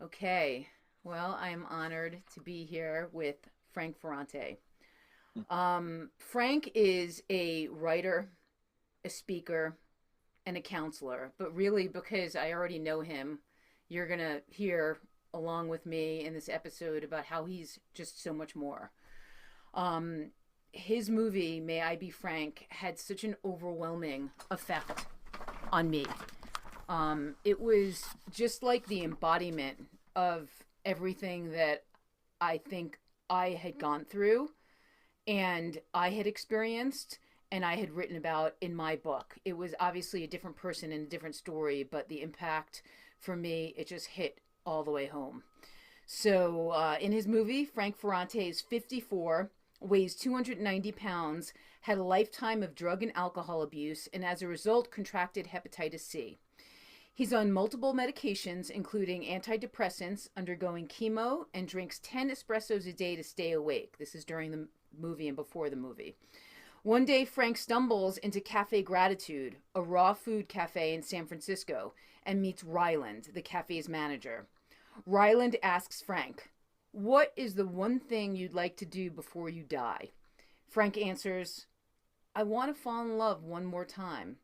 Okay. Well, I'm honored to be here with Frank Ferrante. Frank is a writer, a speaker, and a counselor, but really, because I already know him, you're going to hear along with me in this episode about how he's just so much more. Um, his movie, May I Be Frank, had such an overwhelming effect on me. It was just like the embodiment of everything that I think I had gone through and I had experienced and I had written about in my book. It was obviously a different person and a different story, but the impact for me, it just hit all the way home. So, in his movie, Frank Ferrante is 54, weighs 290 pounds, had a lifetime of drug and alcohol abuse, and as a result, contracted hepatitis C. He's on multiple medications, including antidepressants, undergoing chemo, and drinks 10 espressos a day to stay awake. This is during the movie and before the movie. One day, Frank stumbles into Cafe Gratitude, a raw food cafe in San Francisco, and meets Ryland, the cafe's manager. Ryland asks Frank, "What is the one thing you'd like to do before you die?" Frank answers, "I want to fall in love one more time.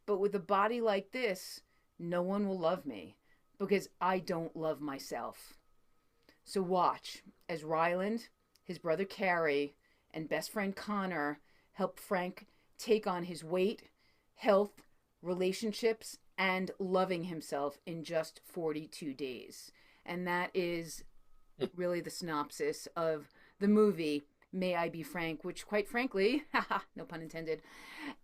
But with a body like this, no one will love me because I don't love myself." So watch as Ryland, his brother Carrie, and best friend Connor help Frank take on his weight, health, relationships, and loving himself in just 42 days. And that is really the synopsis of the movie May I Be Frank, which, quite frankly, haha, no pun intended,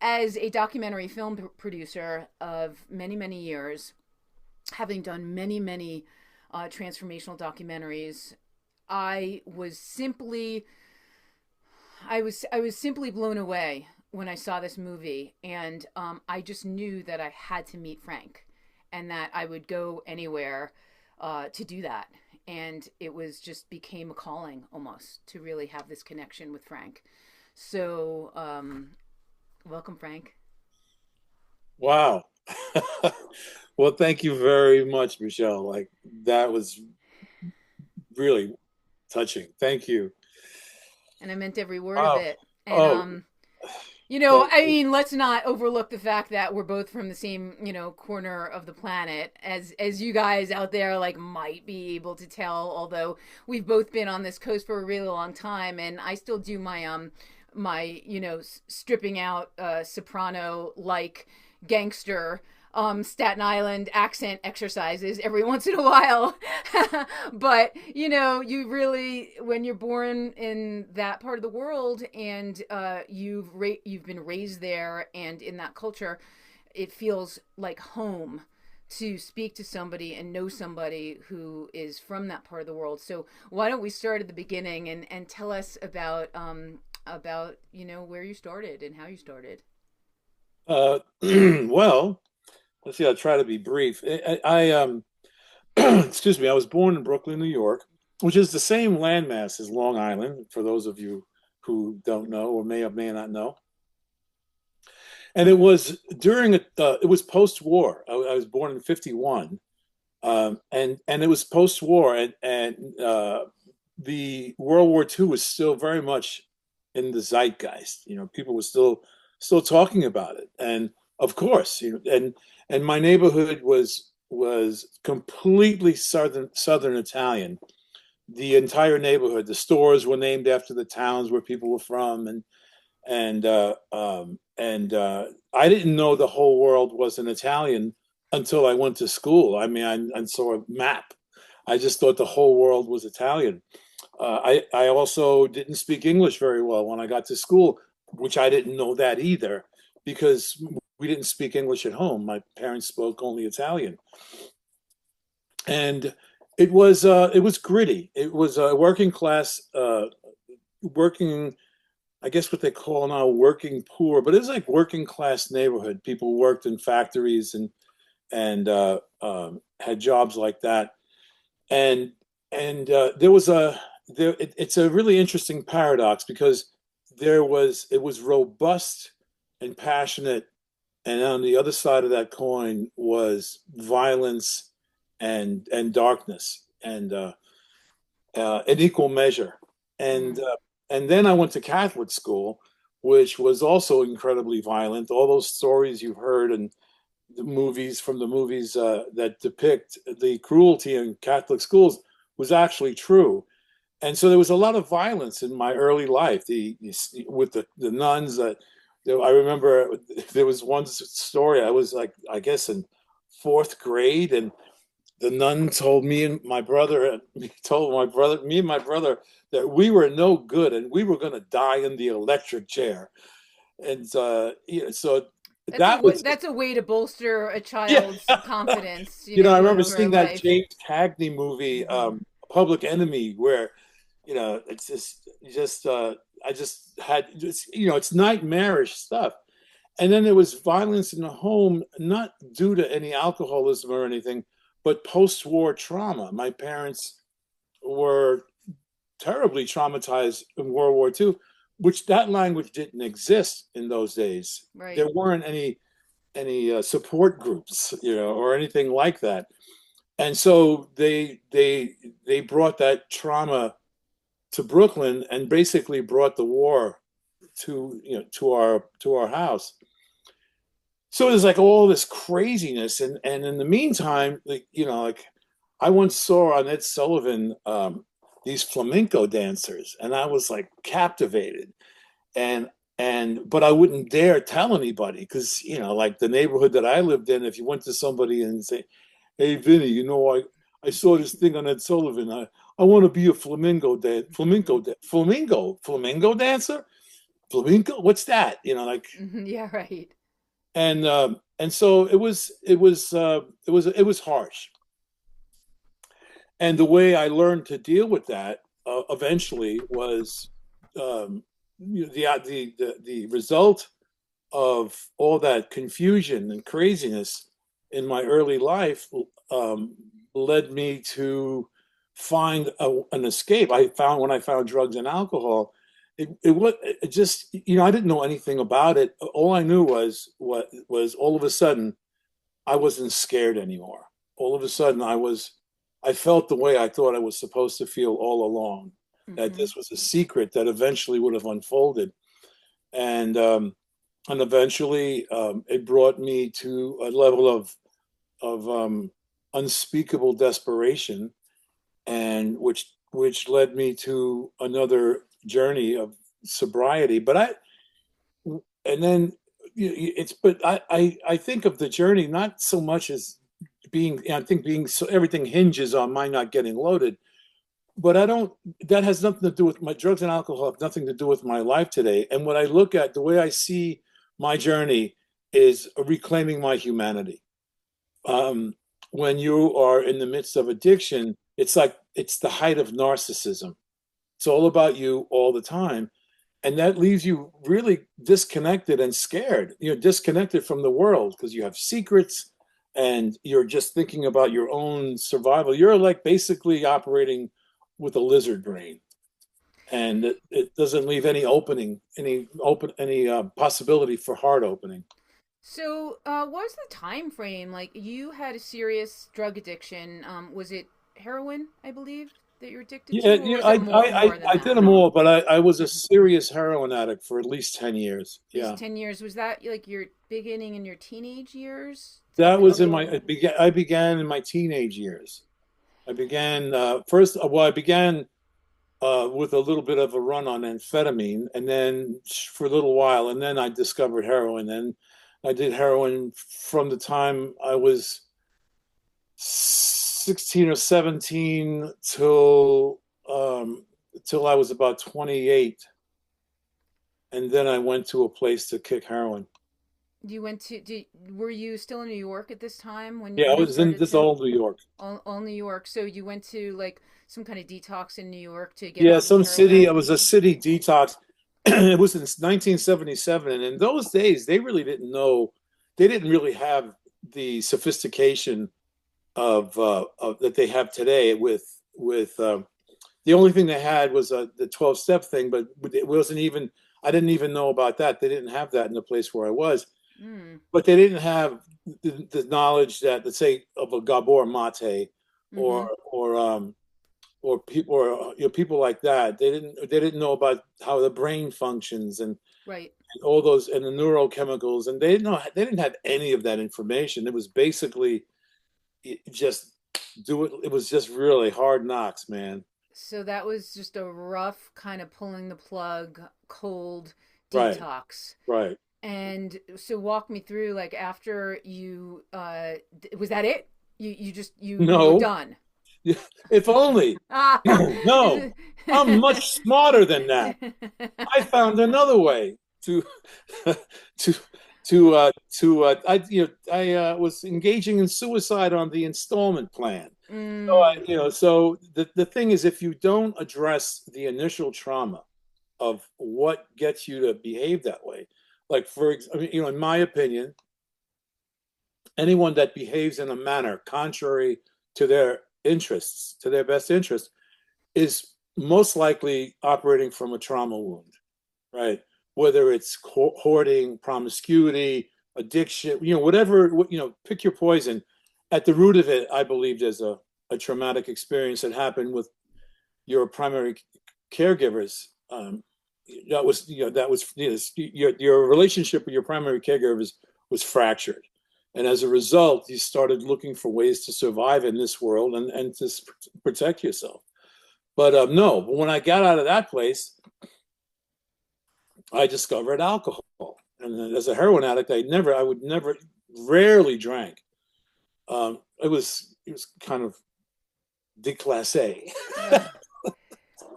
as a documentary film producer of many, many years, having done many, many transformational documentaries, I was simply, I was simply blown away when I saw this movie, and I just knew that I had to meet Frank, and that I would go anywhere to do that. And it was just became a calling almost to really have this connection with Frank. So, welcome, Frank. Wow. Well, thank you very much, Michelle. Like that was really touching. Thank you. And I meant every word of Oh, it. And oh, You know, thank I you. mean, let's not overlook the fact that we're both from the same, corner of the planet, as you guys out there like might be able to tell. Although we've both been on this coast for a really long time, and I still do my stripping out soprano like gangster Staten Island accent exercises every once in a while. But you really, when you're born in that part of the world and you've been raised there and in that culture, it feels like home to speak to somebody and know somebody who is from that part of the world. So why don't we start at the beginning and tell us about where you started and how you started. Well, let's see. I'll try to be brief. Excuse me. I was born in Brooklyn, New York, which is the same landmass as Long Island. For those of you who don't know or may not know, and it was it was post-war. I was born in '51, and it was post-war, and the World War II was still very much in the zeitgeist. People were still talking about it, and of course, and my neighborhood was completely Southern Italian. The entire neighborhood, the stores were named after the towns where people were from, and I didn't know the whole world was an Italian until I went to school. I mean, I saw a map. I just thought the whole world was Italian. I also didn't speak English very well when I got to school, which I didn't know that either because we didn't speak English at home. My parents spoke only Italian, and it was gritty. It was a working class, working, I guess what they call now working poor, but it's like working class neighborhood. People worked in factories and had jobs like that, and there was it's a really interesting paradox because it was robust and passionate, and on the other side of that coin was violence and darkness. in equal measure. And Mm. uh, and then I went to Catholic school, which was also incredibly violent. All those stories you've heard and the movies that depict the cruelty in Catholic schools was actually true. And so there was a lot of violence in my early life. With the nuns that I remember there was one story. I was like, I guess in fourth grade, and the nun told me and my brother that we were no good and we were going to die in the electric chair. And so that was That's a way to bolster a yeah. child's confidence, I going remember over seeing that life. James Cagney movie, Hmm. Public Enemy, where it's just I just had it's nightmarish stuff. And then there was violence in the home, not due to any alcoholism or anything, but post-war trauma. My parents were terribly traumatized in World War II, which that language didn't exist in those days. There Right. weren't any support groups, or anything like that. And so they brought that trauma to Brooklyn and basically brought the war to our house. So there's like all this craziness, and in the meantime, like I once saw on Ed Sullivan these flamenco dancers, and I was like captivated, and but I wouldn't dare tell anybody because like the neighborhood that I lived in, if you went to somebody and say, "Hey, Vinny, I saw this thing on Ed Sullivan. I want to be a flamingo dancer, flamenco. What's that? Like." Hmm. Yeah, right. And so it was harsh. And the way I learned to deal with that eventually was the result of all that confusion and craziness in my early life um, led me to find an escape. I found when I found drugs and alcohol, it just I didn't know anything about it. All I knew was all of a sudden I wasn't scared anymore. All of a sudden I felt the way I thought I was supposed to feel all along. That Hmm. this was a secret that eventually would have unfolded, and eventually it brought me to a level of unspeakable desperation, and which led me to another journey of sobriety. And then it's but I think of the journey not so much as I think being so everything hinges on my not getting loaded, but I don't that has nothing to do with my drugs and alcohol have nothing to do with my life today. And what I look at, the way I see my journey is reclaiming my humanity. um, when you are in the midst of addiction, it's like it's the height of narcissism. It's all about you all the time, and that leaves you really disconnected and scared. You're disconnected from the world because you have secrets and you're just thinking about your own survival. You're like basically operating with a lizard brain, and it doesn't leave any possibility for heart opening. So, what was the time frame? Like, you had a serious drug addiction. Was it heroin, I believe, that you're addicted Yeah, to, or yeah, was it more than I did that? them all, but I was a serious heroin addict for at least 10 years. At least Yeah. 10 years. Was that like your beginning in your teenage years? That Like was in alcohol? I began in my teenage years. I began first, well, I began with a little bit of a run on amphetamine, and then for a little while, and then I discovered heroin. And I did heroin from the time I was 16 or 17 till I was about 28. And then I went to a place to kick heroin. You went to, were you still in New York at this time Yeah, I when you was in started this to, old New York. all New York? So you went to like some kind of detox in New York to get Yeah, off of some city. heroin? It was a city detox. It was in 1977, and in those days, they really didn't know. They didn't really have the sophistication of that they have today. With the only thing they had was the 12-step thing, but it wasn't even. I didn't even know about that. They didn't have that in the place where I was, Mm. but they didn't have the knowledge that, let's say, of a Gabor Mate or Mm-hmm. people like that. They didn't know about how the brain functions Right. and all those and the neurochemicals, and they didn't have any of that information. It was basically just do it. It was just really hard knocks, man. So that was just a rough kind of pulling the plug, cold Right, detox. right. And so walk me through like after you was that it? You just you were No, done. if only. Ah, No, I'm much smarter than that. I found another way to to I was engaging in suicide on the installment plan. So mm, the thing is, if you don't address the initial trauma of what gets you to behave that way, like I mean, in my opinion, anyone that behaves in a manner contrary to their interests, to their best interest, is most likely operating from a trauma wound, right? Whether it's hoarding, promiscuity, addiction, whatever, pick your poison. At the root of it, I believe there's a traumatic experience that happened with your primary caregivers. Your relationship with your primary caregivers was fractured. And as a result, you started looking for ways to survive in this world and to protect yourself. But no, when I got out of that place, I discovered alcohol. And as a heroin addict, I would never, rarely drank. It was kind of déclassé.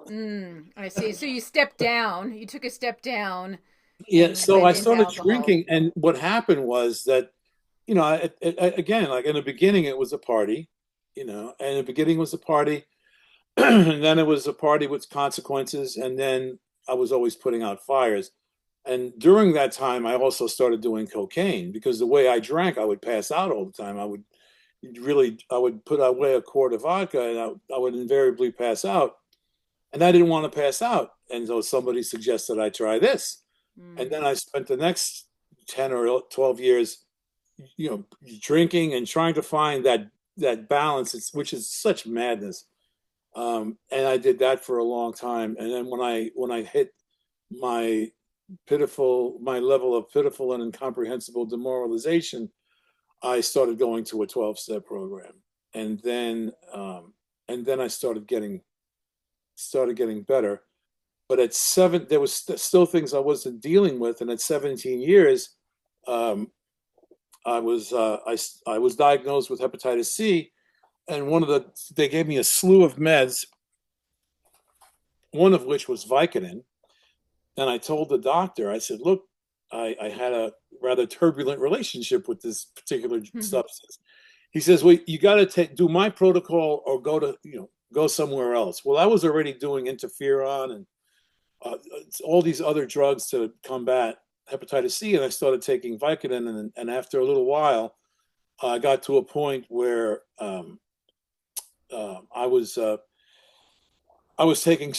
ugh, I see. So you stepped down. You took a step down Yeah, and so went I into started alcohol. drinking, and what happened was that, again, like in the beginning, it was a party, and the beginning was a party, and then it was a party with consequences, and then I was always putting out fires. And during that time, I also started doing cocaine because the way I drank, I would pass out all the time. I would put away a quart of vodka, and I would invariably pass out, and I didn't want to pass out, and so somebody suggested I try this. And then Mm, I spent the next 10 or 12 years, drinking and trying to find that balance, which is such madness. And I did that for a long time. And then when I hit my my level of pitiful and incomprehensible demoralization, I started going to a 12-step program. And then I started getting better. But at there was still things I wasn't dealing with. And at 17 years, um, I was diagnosed with hepatitis C, and they gave me a slew of meds, one of which was Vicodin. And I told the doctor, I said, "Look, I had a rather turbulent relationship with this particular mhm. substance." He says, "Well, you got to do my protocol or go somewhere else." Well, I was already doing interferon and all these other drugs to combat hepatitis C, and I started taking Vicodin, and after a little while, I got to a point where I was I was taking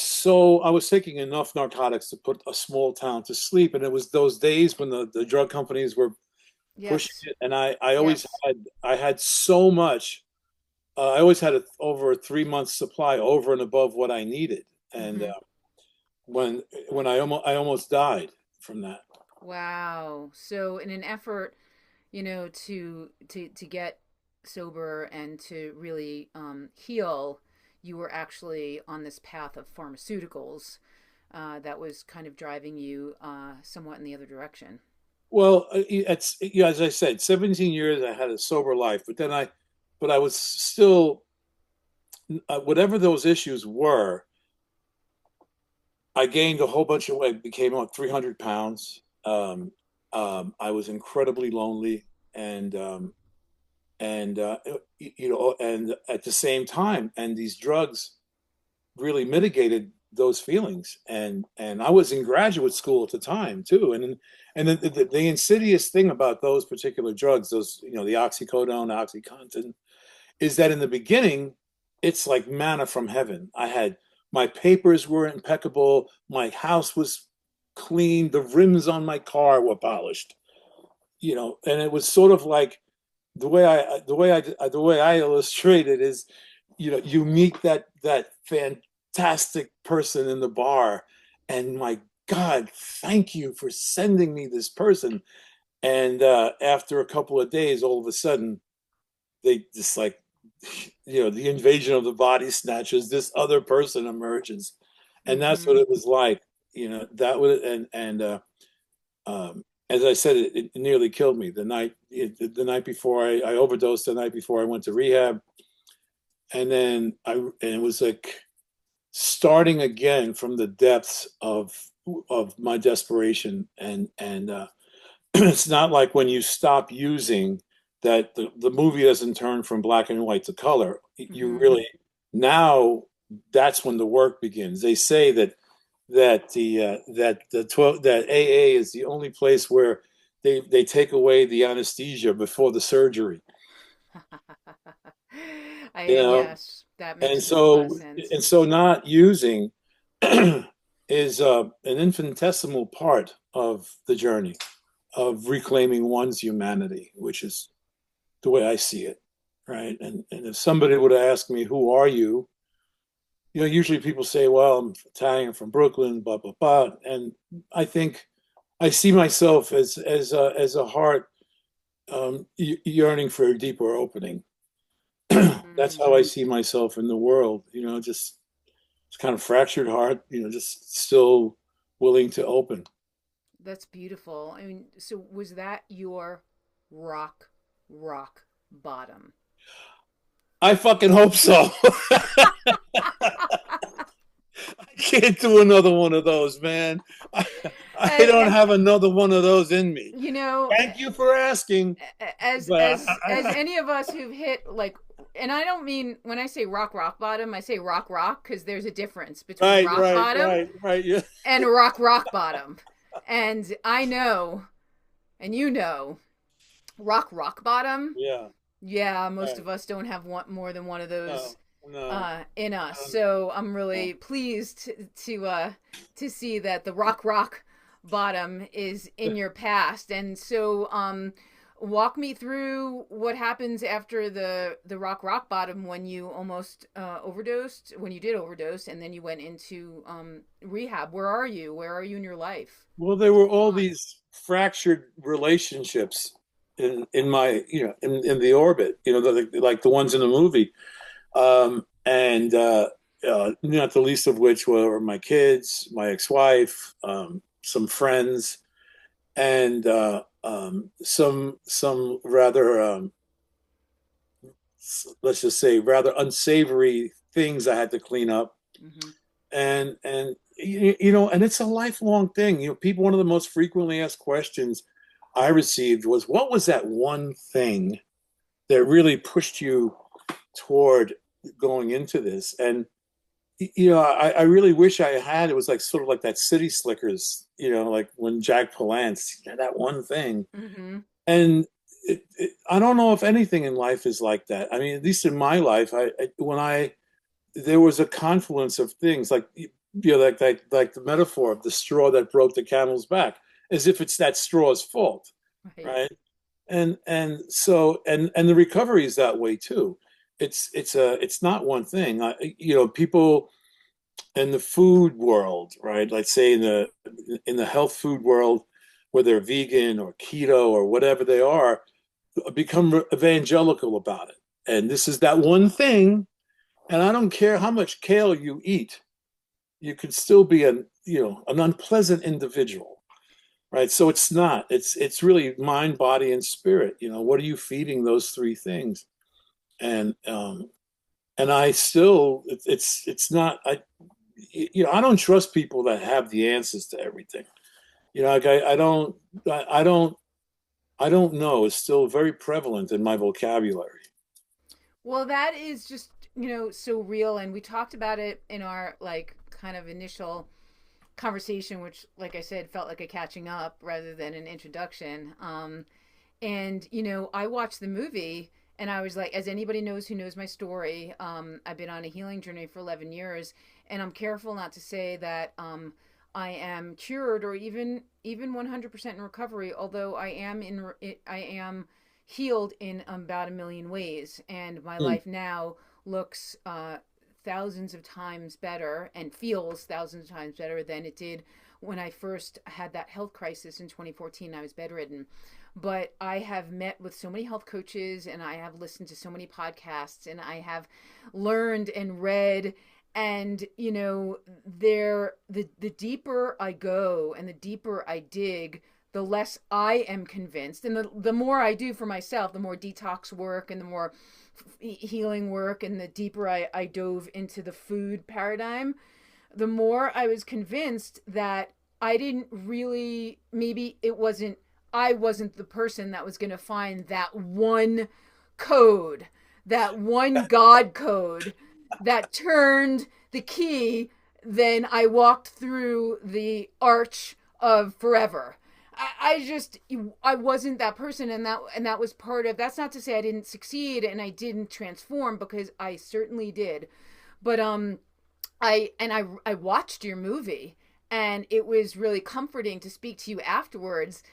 enough narcotics to put a small town to sleep, and it was those days when the drug companies were pushing Yes. it, and I always Yes. had so much. I always had over a 3 month supply over and above what I needed, and Hmm. when I almost died from that. Wow. So in an effort, to get sober and to really heal, you were actually on this path of pharmaceuticals that was kind of driving you somewhat in the other direction. Well, it's as I said, 17 years I had a sober life, but I was still whatever those issues were. I gained a whole bunch of weight, became about 300 pounds. I was incredibly lonely, and and at the same time, and these drugs really mitigated those feelings. And I was in graduate school at the time too, and the insidious thing about those particular drugs, those the oxycodone, oxycontin, is that in the beginning, it's like manna from heaven. My papers were impeccable, my house was clean, the rims on my car were polished, and it was sort of like the way I illustrate it is you meet that fantastic person in the bar, and my God, thank you for sending me this person. And after a couple of days, all of a sudden, they just like, the invasion of the body snatchers, this other person emerges. And that's Mm-hmm. what it was like. That was, and as I said, it nearly killed me the night before I overdosed, the night before I went to rehab. And then and it was like starting again from the depths of my desperation. And it's not like when you stop using that the movie doesn't turn from black and white to color. You Mm-hmm. really, now that's when the work begins. They say that AA is the only place where they take away the anesthesia before the surgery. You know, Yes, that and makes a lot of so sense. and so not using is an infinitesimal part of the journey of reclaiming one's humanity, which is the way I see it, right? And if somebody would have asked me, "Who are you?" Usually people say, "Well, I'm Italian from Brooklyn," blah blah blah, and I think I see myself as a heart yearning for a deeper opening. That's Mm, how I see myself in the world. Just it's kind of fractured heart. Just still willing to open. that's beautiful. I mean, so was that your rock, rock bottom? I fucking hope so. I can't do another one of those, man. I don't Uh, have another one of those in me. you know, Thank you for asking, as but as as any of us who've hit like, and I don't mean when I say rock bottom, I say rock because there's a difference between right, rock right, bottom right, right. Yeah, and rock bottom. And I know, and rock bottom. yeah. Yeah, most Right. of us don't have more than one of those No, no. in us. Um, So I'm no. really pleased to see that the rock bottom is in your past. And so walk me through what happens after the rock bottom when you almost overdosed, when you did overdose, and then you went into rehab. Where are you? Where are you in your life? Well, there What's were going all on? these fractured relationships in my in the orbit, like the ones in the movie, and not the least of which were my kids, my ex-wife, some friends, and some rather let's just say rather unsavory things I had to clean up. Mm-hmm. And it's a lifelong thing. People, one of the most frequently asked questions I received was, what was that one thing that really pushed you toward going into this? And I really wish I had. It was like sort of like that City Slickers, like when Jack Palance, that one thing. Mm-hmm. And I don't know if anything in life is like that. I mean, at least in my life, when I there was a confluence of things like like the metaphor of the straw that broke the camel's back, as if it's that straw's fault, Right. right? And the recovery is that way too. It's not one thing. People in the food world, right? Let's say in the health food world, whether they're vegan or keto or whatever they are, become evangelical about it. And this is that one thing. And I don't care how much kale you eat, you could still be an unpleasant individual, right? So it's not. It's really mind, body, and spirit. What are you feeding those three things? And I still it's not. I don't trust people that have the answers to everything. Like I don't I don't I don't know. It's still very prevalent in my vocabulary. Well, that is just, so real. And we talked about it in our like kind of initial conversation, which, like I said, felt like a catching up rather than an introduction. And, I watched the movie and I was like, as anybody knows who knows my story, I've been on a healing journey for 11 years. And I'm careful not to say that I am cured or even 100% in recovery, although I am healed in about a million ways, and my Hmm. life now looks thousands of times better and feels thousands of times better than it did when I first had that health crisis in 2014. I was bedridden. But I have met with so many health coaches, and I have listened to so many podcasts, and I have learned and read, and the deeper I go and the deeper I dig, the less I am convinced, and the more I do for myself, the more detox work and the more healing work, and the deeper I dove into the food paradigm, the more I was convinced that I didn't really, maybe it wasn't, I wasn't the person that was going to find that one code, that one God code that turned the key. Then I walked through the arch of forever. I wasn't that person, and that was part of. That's not to say I didn't succeed and I didn't transform, because I certainly did. But I watched your movie, and it was really comforting to speak to you afterwards,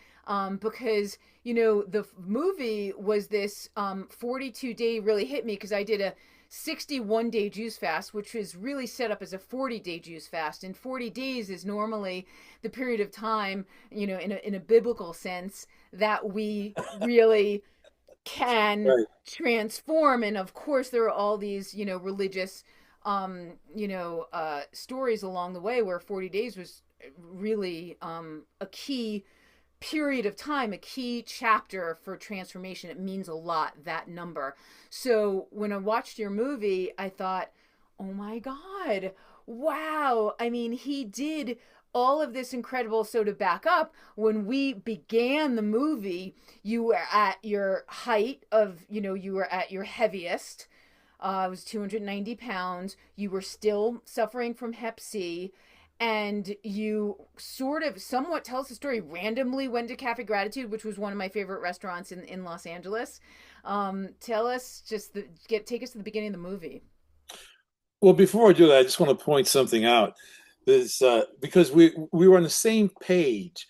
because the movie was this 42-day really hit me, because I did a 61-day juice fast, which was really set up as a 40-day juice fast, and 40 days is normally the period of time, in a biblical sense, that we really can Right. transform. And of course there are all these religious stories along the way where 40 days was really a key period of time, a key chapter for transformation. It means a lot, that number. So when I watched your movie, I thought, oh my God, wow. I mean, he did all of this incredible. So to back up, when we began the movie, you were at your height of, you were at your heaviest. It was 290 pounds. You were still suffering from Hep C, and you sort of somewhat, tell us the story, randomly went to Cafe Gratitude, which was one of my favorite restaurants in Los Angeles. Tell us, take us to the beginning of the movie. Well, before I do that, I just want to point something out. There's because we were on the same page,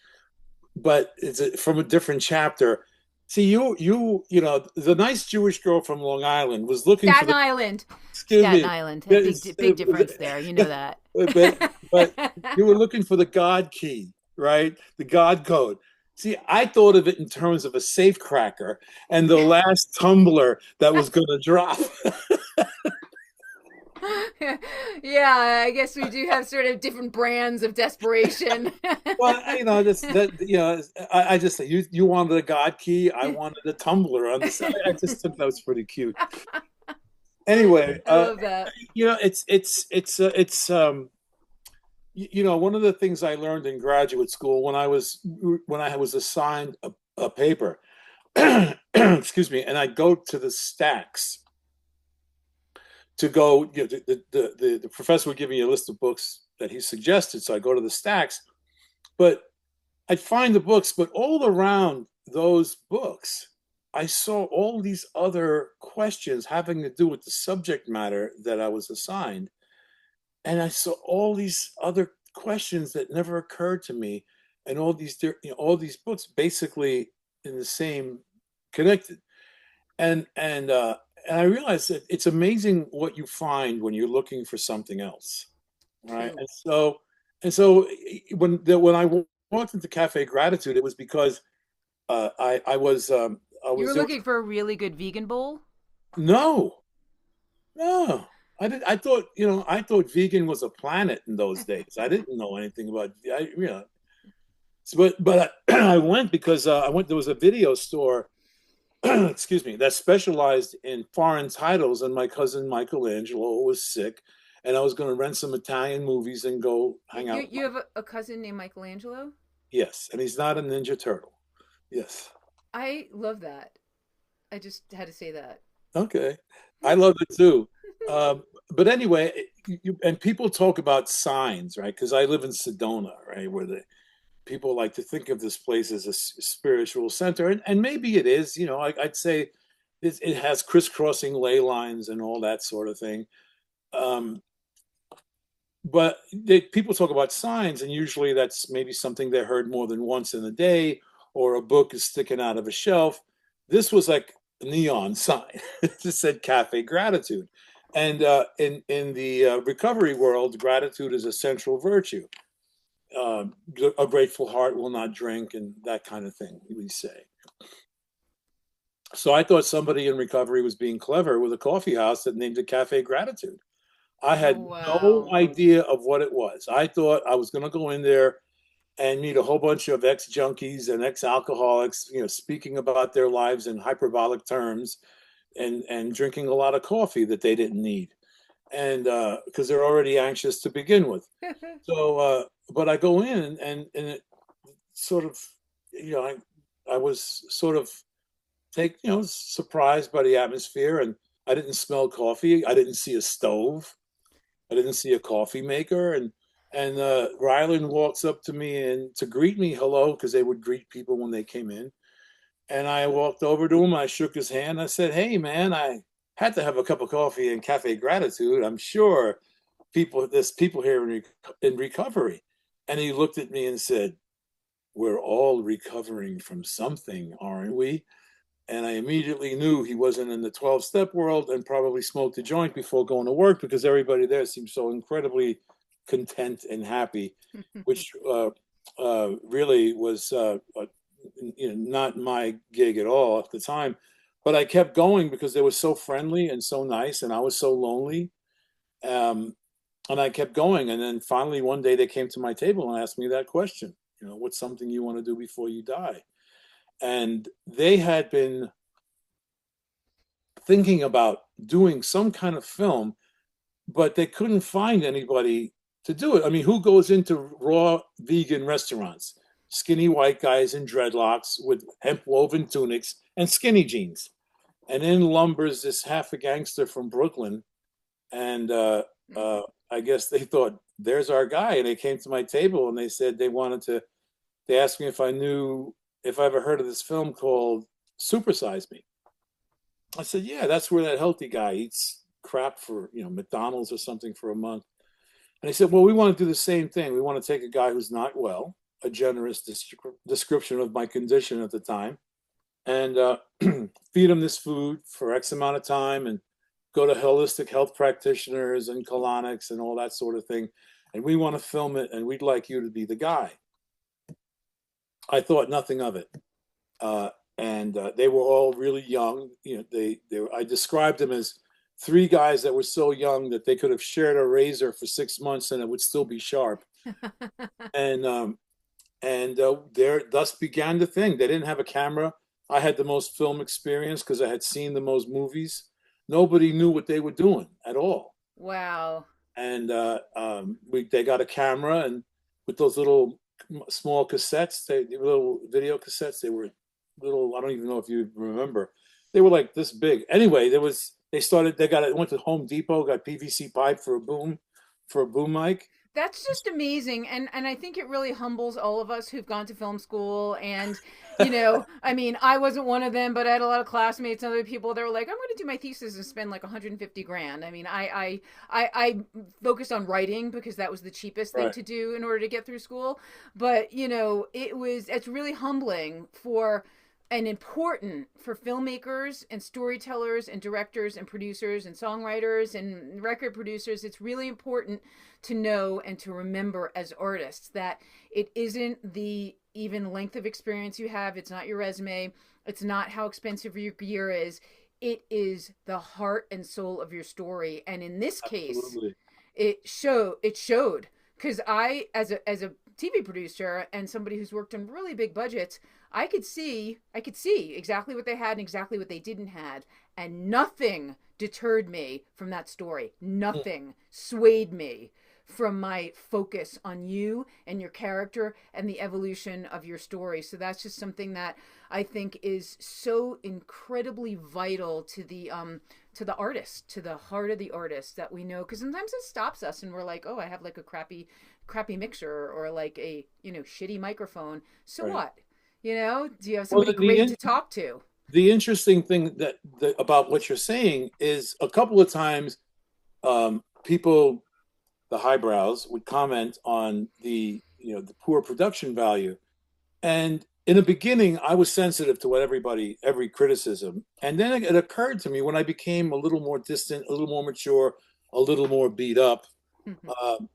but from a different chapter. See, the nice Jewish girl from Long Island was looking for Staten the. Island. Excuse Staten me. Island. A big difference there. You know that. But you were looking for the God key, right? The God code. See, I thought of it in terms of a safe cracker and the last tumbler that was going to drop. Yeah, I guess we do have sort of different brands of desperation. Well, I just say you wanted a God key, I wanted a tumbler on the side. I just thought that was pretty cute. Anyway, I love that. one of the things I learned in graduate school when I was assigned a paper, excuse me, and I go to the stacks to go. The professor would give me a list of books that he suggested, so I go to the stacks, but I'd find the books, but all around those books, I saw all these other questions having to do with the subject matter that I was assigned. And I saw all these other questions that never occurred to me, and all these books basically in the same connected. And I realized that it's amazing what you find when you're looking for something else, right? True. And so when I walked into Cafe Gratitude, it was because I You was were there. looking for a really good vegan bowl? No, no. I thought vegan was a planet in those days. I didn't know anything about. But I went because I went. There was a video store, excuse me, that specialized in foreign titles, and my cousin Michelangelo was sick, and I was going to rent some Italian movies and go hang out. You have a cousin named Michelangelo? Yes, and he's not a Ninja Turtle. Yes. I love that. I just had to say that. Okay. I love it too. But anyway, and people talk about signs, right? Because I live in Sedona, right, where the people like to think of this place as a spiritual center, and maybe it is. I'd say it has crisscrossing ley lines and all that sort of thing. Um, but people talk about signs, and usually that's maybe something they heard more than once in a day, or a book is sticking out of a shelf. This was like a neon sign. It just said Cafe Gratitude. And in the recovery world, gratitude is a central virtue. Uh, a grateful heart will not drink, and that kind of thing, we say. So I thought somebody in recovery was being clever with a coffee house that named it Cafe Gratitude. I Oh, had no wow. idea of what it was. I thought I was going to go in there and meet a whole bunch of ex-junkies and ex-alcoholics, speaking about their lives in hyperbolic terms and drinking a lot of coffee that they didn't need, and because they're already anxious to begin with. So, but I go in and it sort of, I was sort of surprised by the atmosphere, and I didn't smell coffee. I didn't see a stove. I didn't see a coffee maker, and Rylan walks up to me and to greet me, hello, because they would greet people when they came in. And I walked over to him. I shook his hand. I said, "Hey, man, I had to have a cup of coffee in Cafe Gratitude. I'm sure there's people here in recovery." And he looked at me and said, "We're all recovering from something, aren't we?" And I immediately knew he wasn't in the 12-step world and probably smoked a joint before going to work, because everybody there seemed so incredibly content and happy, which really was not my gig at all at the time. But I kept going because they were so friendly and so nice, and I was so lonely. Um, and I kept going. And then finally, one day, they came to my table and asked me that question, what's something you want to do before you die? And they had been thinking about doing some kind of film, but they couldn't find anybody to do it. I mean, who goes into raw vegan restaurants? Skinny white guys in dreadlocks with hemp woven tunics and skinny jeans. And in lumbers this half a gangster from Brooklyn. And I guess they thought, there's our guy. And they came to my table and they said they asked me if I knew, if I ever heard of this film called Supersize Me. I said, yeah, that's where that healthy guy eats crap for, McDonald's or something for a month. And he said, well, we want to do the same thing. We want to take a guy who's not well, a generous description of my condition at the time, and feed him this food for X amount of time and go to holistic health practitioners and colonics and all that sort of thing. And we want to film it, and we'd like you to be the guy. I thought nothing of it. And they were all really young. I described them as three guys that were so young that they could have shared a razor for 6 months and it would still be sharp. And there thus began the thing. They didn't have a camera. I had the most film experience because I had seen the most movies. Nobody knew what they were doing at all. Wow. And they got a camera, and with those little small cassettes, little video cassettes, they were little. I don't even know if you remember. They were like this big. Anyway, they went to Home Depot, got PVC pipe for a boom mic. That's just amazing, and I think it really humbles all of us who've gone to film school. And I mean, I wasn't one of them, but I had a lot of classmates and other people that were like, I'm going to do my thesis and spend like 150 grand. I mean, I focused on writing because that was the cheapest thing Right, to do in order to get through school. But it's really humbling for and important for filmmakers and storytellers and directors and producers and songwriters and record producers. It's really important to know and to remember as artists that it isn't the even length of experience you have. It's not your resume. It's not how expensive your gear is. It is the heart and soul of your story. And in this case, absolutely. it showed because I, as a TV producer and somebody who's worked on really big budgets, I could see exactly what they had and exactly what they didn't had, and nothing deterred me from that story. Nothing swayed me from my focus on you and your character and the evolution of your story. So that's just something that I think is so incredibly vital to the artist, to the heart of the artist, that we know, because sometimes it stops us and we're like, oh, I have like a crappy mixer or like a shitty microphone. So Right. what? Do you have Well, somebody great to talk to? the interesting thing about what you're saying is a couple of times people, the highbrows, would comment on the poor production value, and in the beginning, I was sensitive to what every criticism. And then it occurred to me when I became a little more distant, a little more mature, a little more beat up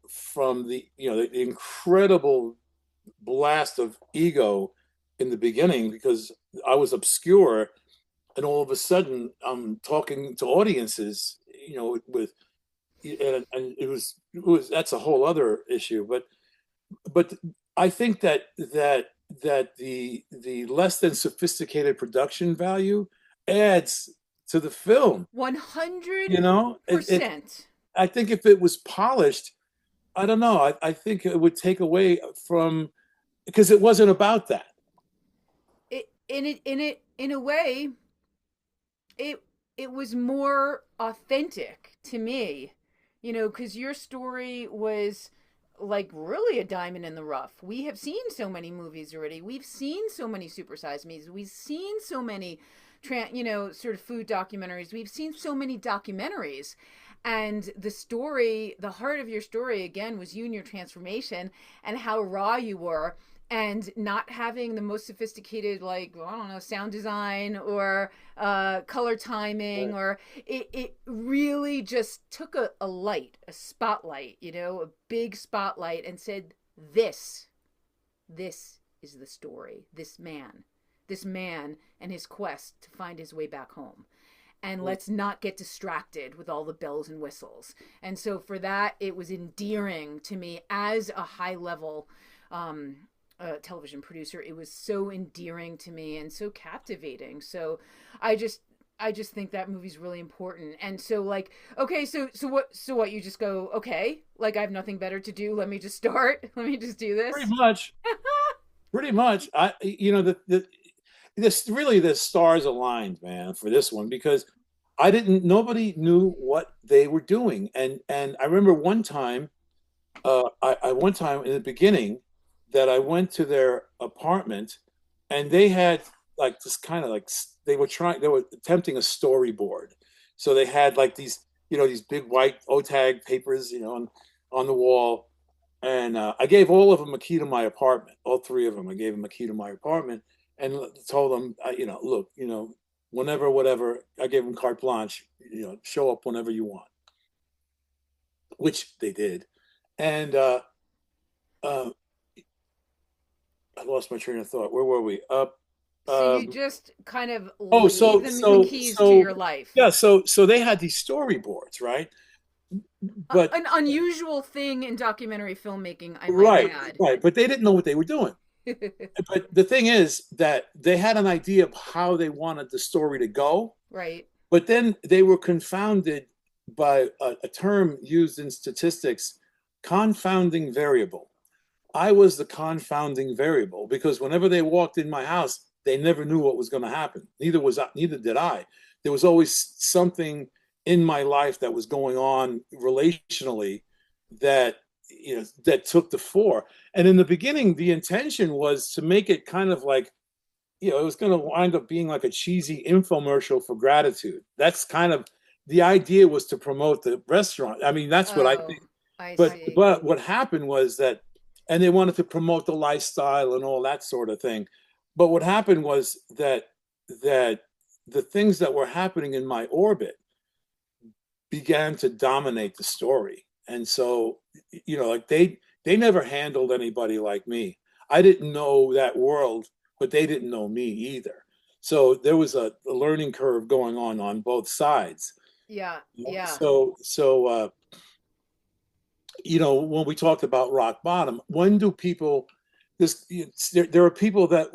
from the incredible blast of ego in the beginning, because I was obscure. And all of a sudden, I'm talking to audiences, with, and it was that's a whole other issue. But I think that the less than sophisticated production value adds to the film. 100%. You know, I think if it was polished, I don't know. I think it would take away from, because it wasn't about that. In a way, it it was more authentic to me, because your story was like really a diamond in the rough. We have seen so many movies already. We've seen so many supersized me's. We've seen so many sort of food documentaries. We've seen so many documentaries. And the story, the heart of your story again was you and your transformation and how raw you were, and not having the most sophisticated, like, well, I don't know, sound design or color timing, or it really just took a light, a spotlight, a big spotlight, and said, this is the story. This man and his quest to find his way back home. And let's not get distracted with all the bells and whistles. And so for that, it was endearing to me as a high level television producer. It was so endearing to me and so captivating. So I just think that movie's really important. And so, like, okay, so what, you just go, okay, like, I have nothing better to do, let me just start, let me just do this. Pretty much. This really, the stars aligned, man, for this one, because nobody knew what they were doing. And I remember one time, one time in the beginning, that I went to their apartment, and they had like this kind of like, they were attempting a storyboard. So they had like these big white OTAG papers, on the wall. And I gave all of them a key to my apartment, all three of them. I gave them a key to my apartment and told them, look, whenever, whatever, I gave them carte blanche, show up whenever you want, which they did. And uh, I lost my train of thought. Where were we? So you just kind of Oh, gave them the keys to your life. yeah. So they had these storyboards, right? But An unusual thing in documentary filmmaking, I might right, add. right. But they didn't know what they were doing. But the thing is that they had an idea of how they wanted the story to go. Right. But then they were confounded by a term used in statistics, confounding variable. I was the confounding variable, because whenever they walked in my house, they never knew what was going to happen. Neither did I. There was always something in my life that was going on relationally that that took the fore. And in the beginning, the intention was to make it kind of like, it was going to wind up being like a cheesy infomercial for gratitude. That's kind of the idea, was to promote the restaurant. I mean, that's what I think. I But see. what happened was that, and they wanted to promote the lifestyle and all that sort of thing. But what happened was that the things that were happening in my orbit began to dominate the story. And so, like, they never handled anybody like me. I didn't know that world, but they didn't know me either. So there was a learning curve going on both sides. Yeah. Yeah. So when we talked about rock bottom, when do people there are people that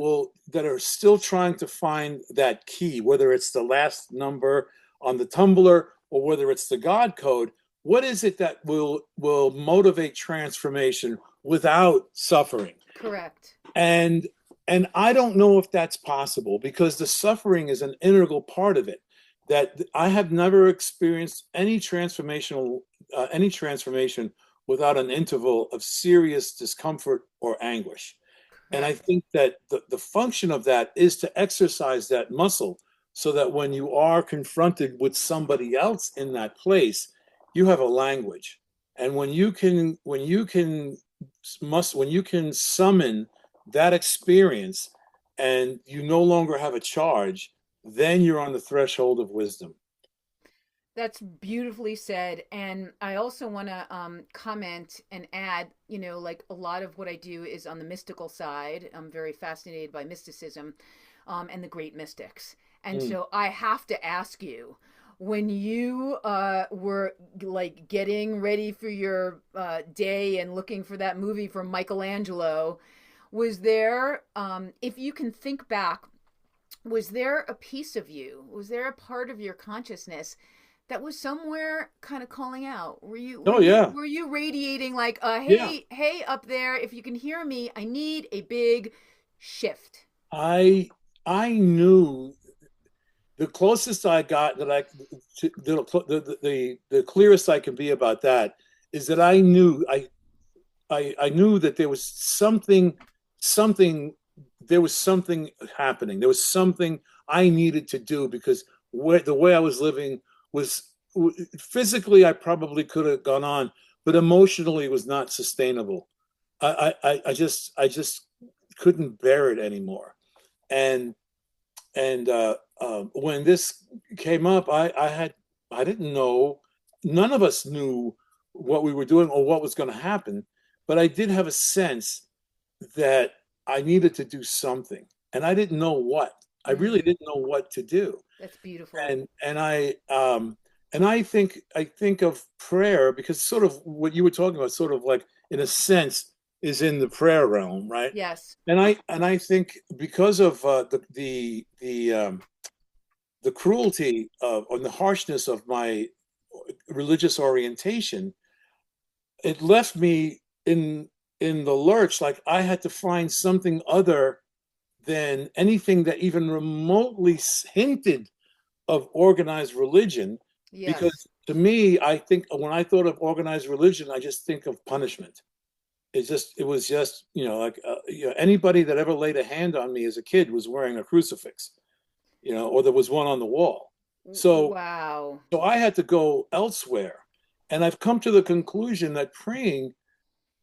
are still trying to find that key, whether it's the last number on the tumbler or whether it's the God code. What is it that will motivate transformation without suffering? Correct. And I don't know if that's possible, because the suffering is an integral part of it. That I have never experienced any transformation without an interval of serious discomfort or anguish. And I think that the function of that is to exercise that muscle, so that when you are confronted with somebody else in that place, you have a language. And when you can summon that experience and you no longer have a charge, then you're on the threshold of wisdom. That's beautifully said. And I also want to comment and add, like a lot of what I do is on the mystical side. I'm very fascinated by mysticism and the great mystics. And Mm. so I have to ask you, when you were like getting ready for your day and looking for that movie from Michelangelo, was there, if you can think back, was there a piece of you? Was there a part of your consciousness that was somewhere kind of calling out? Were you were Oh you yeah, were you radiating like, yeah. hey up there, if you can hear me, I need a big shift. I I knew the closest I got that I the clearest I can be about that is that I knew that there was something there was something happening. There was something I needed to do because the way I was living was physically I probably could have gone on, but emotionally it was not sustainable. I just couldn't bear it anymore. And when this came up, I didn't know. None of us knew what we were doing or what was going to happen, but I did have a sense that I needed to do something, and I didn't know what. I really Mm, didn't know what to do, that's beautiful. and I think of prayer because sort of what you were talking about, sort of like in a sense, is in the prayer realm, right? Yes. And I think because of the cruelty of or the harshness of my religious orientation, it left me in the lurch. Like I had to find something other than anything that even remotely hinted of organized religion, Yes. because to me, I think when I thought of organized religion, I just think of punishment. It was just like anybody that ever laid a hand on me as a kid was wearing a crucifix, or there was one on the wall. So Wow. so I had to go elsewhere, and I've come to the conclusion that praying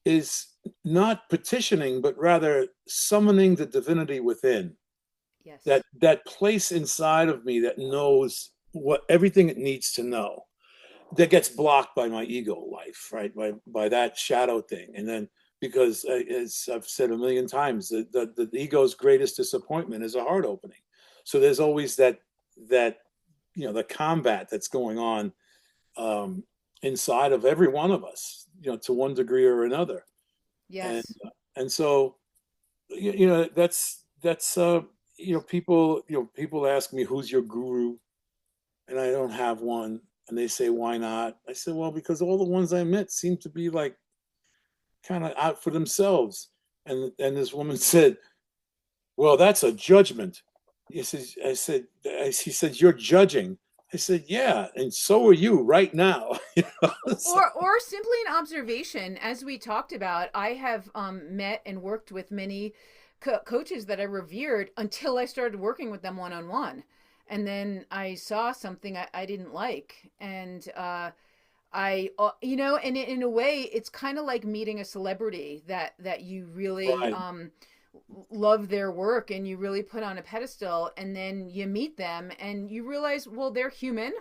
is not petitioning, but rather summoning the divinity within, that Yes. that place inside of me that knows what everything it needs to know, that gets blocked by my ego life, right? By that shadow thing. And then because as I've said a million times, the ego's greatest disappointment is a heart opening. So there's always that the combat that's going on um, inside of every one of us, to one degree or another. And Yes. and so that's people ask me who's your guru, and I don't have one. And they say, why not? I said, well, because all the ones I met seem to be like kind of out for themselves. And this woman said, well, that's a judgment. He said, you're judging. I said, yeah, and so are you right now. So, Or simply an observation. As we talked about, I have met and worked with many coaches that I revered until I started working with them one on one, and then I saw something I didn't like, and and in a way, it's kind of like meeting a celebrity that you really right, love their work and you really put on a pedestal, and then you meet them and you realize, well, they're human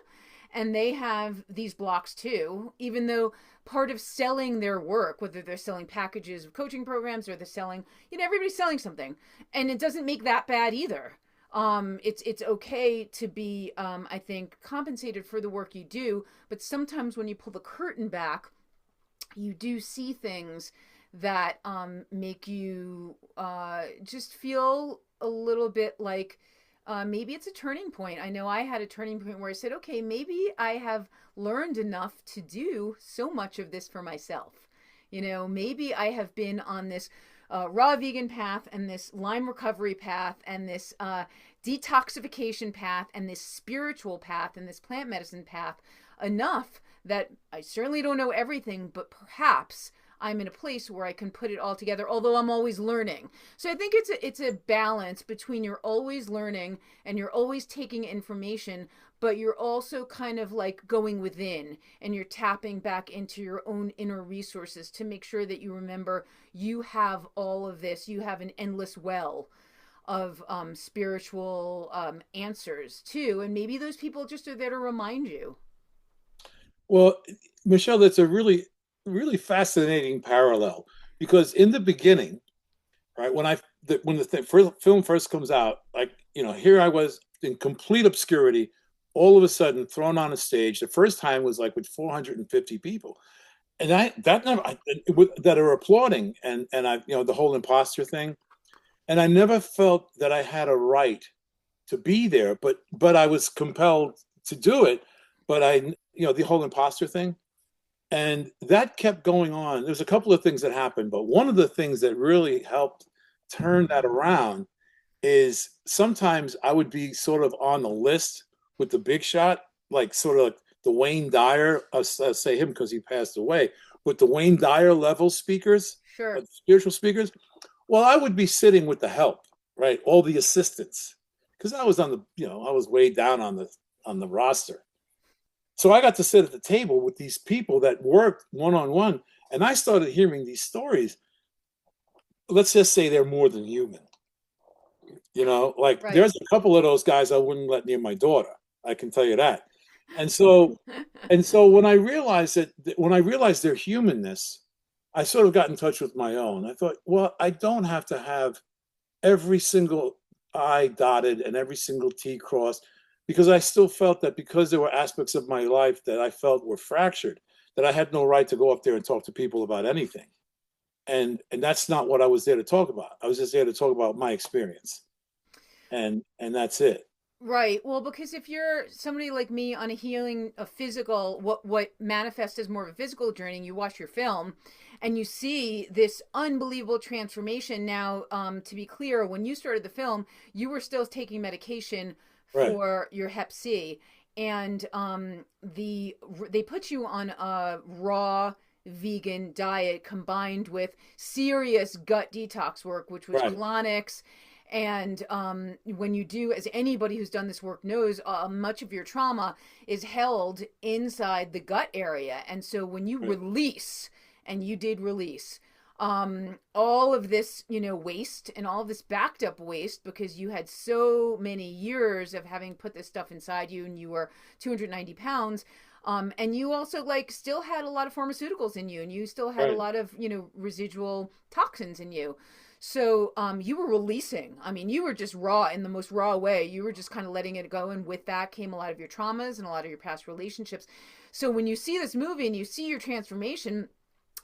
and they have these blocks too, even though part of selling their work, whether they're selling packages of coaching programs or they're selling, everybody's selling something, and it doesn't make that bad either. It's okay to be, I think, compensated for the work you do, but sometimes when you pull the curtain back, you do see things that make you just feel a little bit like, maybe it's a turning point. I know I had a turning point where I said, okay, maybe I have learned enough to do so much of this for myself. Maybe I have been on this raw vegan path and this Lyme recovery path and this detoxification path and this spiritual path and this plant medicine path enough that I certainly don't know everything, but perhaps I'm in a place where I can put it all together, although I'm always learning. So I think it's a balance between you're always learning and you're always taking information, but you're also kind of like going within and you're tapping back into your own inner resources to make sure that you remember you have all of this. You have an endless well. of spiritual answers too. And maybe those people just are there to remind you. Well, Michelle, that's a really, really fascinating parallel because in the beginning, right, when first film first comes out, like, here I was in complete obscurity, all of a sudden thrown on a stage. The first time was like with 450 people, and that are applauding, and I, the whole imposter thing, and I never felt that I had a right to be there, but I was compelled to do it. But the whole imposter thing, and that kept going on. There's a couple of things that happened, but one of the things that really helped turn that around is sometimes I would be sort of on the list with the big shot, like sort of like the Wayne Dyer, I'll say him because he passed away, with the Wayne Dyer level speakers, Sure. spiritual speakers. Well, I would be sitting with the help, right? All the assistants, because I was I was way down on the roster. So I got to sit at the table with these people that worked one on one, and I started hearing these stories. Let's just say they're more than human. Like Right. there's a couple of those guys I wouldn't let near my daughter. I can tell you that. And so when I realized their humanness, I sort of got in touch with my own. I thought, well, I don't have to have every single I dotted and every single T crossed, because I still felt that because there were aspects of my life that I felt were fractured, that I had no right to go up there and talk to people about anything. And that's not what I was there to talk about. I was just there to talk about my experience. And that's it. Right. Well, because if you're somebody like me on a healing, a physical, what manifests as more of a physical journey, and you watch your film, and you see this unbelievable transformation. Now, to be clear, when you started the film, you were still taking medication Right. for your Hep C, and they put you on a raw vegan diet combined with serious gut detox work, which was Right. colonics. And when you do, as anybody who's done this work knows, much of your trauma is held inside the gut area. And so when you Right. release, and you did release, all of this, waste and all of this backed up waste, because you had so many years of having put this stuff inside you, and you were 290 pounds. And you also like still had a lot of pharmaceuticals in you, and you still had a Right. lot of, residual toxins in you. So you were releasing. I mean, you were just raw in the most raw way. You were just kind of letting it go. And with that came a lot of your traumas and a lot of your past relationships. So when you see this movie and you see your transformation,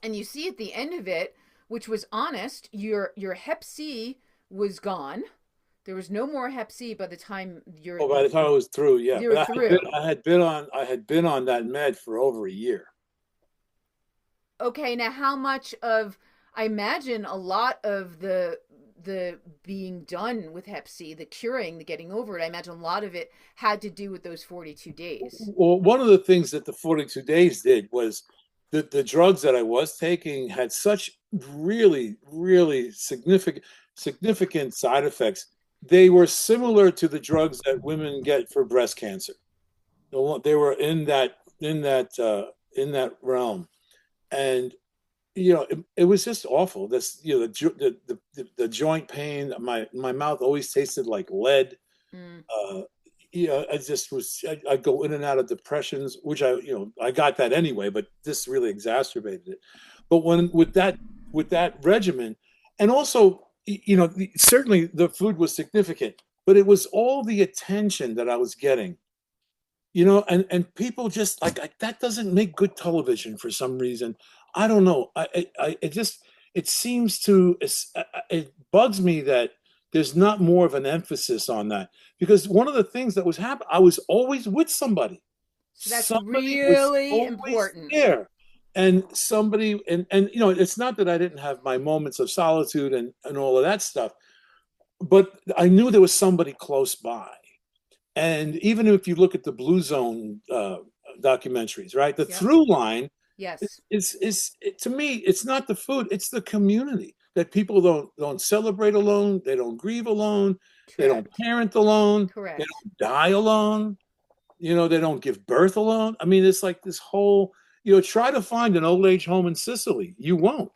and you see at the end of it, which was honest, your Hep C was gone. There was no more Hep C by the time Oh, by the time I was through, yeah. you're But through. I had been on that med for over a year. Okay, now how much of, I imagine a lot of the being done with Hep C, the curing, the getting over it, I imagine a lot of it had to do with those 42 days. Well, one of the things that the 42 days did was the drugs that I was taking had such really, really significant side effects. They were similar to the drugs that women get for breast cancer. They were in that realm, and it was just awful. This, the joint pain. My mouth always tasted like lead. Mm. Uh, I go in and out of depressions, which I got that anyway, but this really exacerbated it. But when with that regimen, and also, certainly the food was significant, but it was all the attention that I was getting, and people just that doesn't make good television for some reason. I don't know. It seems to it bugs me that there's not more of an emphasis on that, because one of the things that was happening, I was always with somebody. So that's Somebody was really always important. there. And it's not that I didn't have my moments of solitude and all of that stuff, but I knew there was somebody close by. And even if you look at the Blue Zone documentaries, right, the Yep. through line Yes. to me, it's not the food, it's the community, that people don't celebrate alone, they don't grieve alone, they don't Correct. parent alone, they Correct. don't die alone, they don't give birth alone. I mean, it's like this whole, try to find an old age home in Sicily. You won't.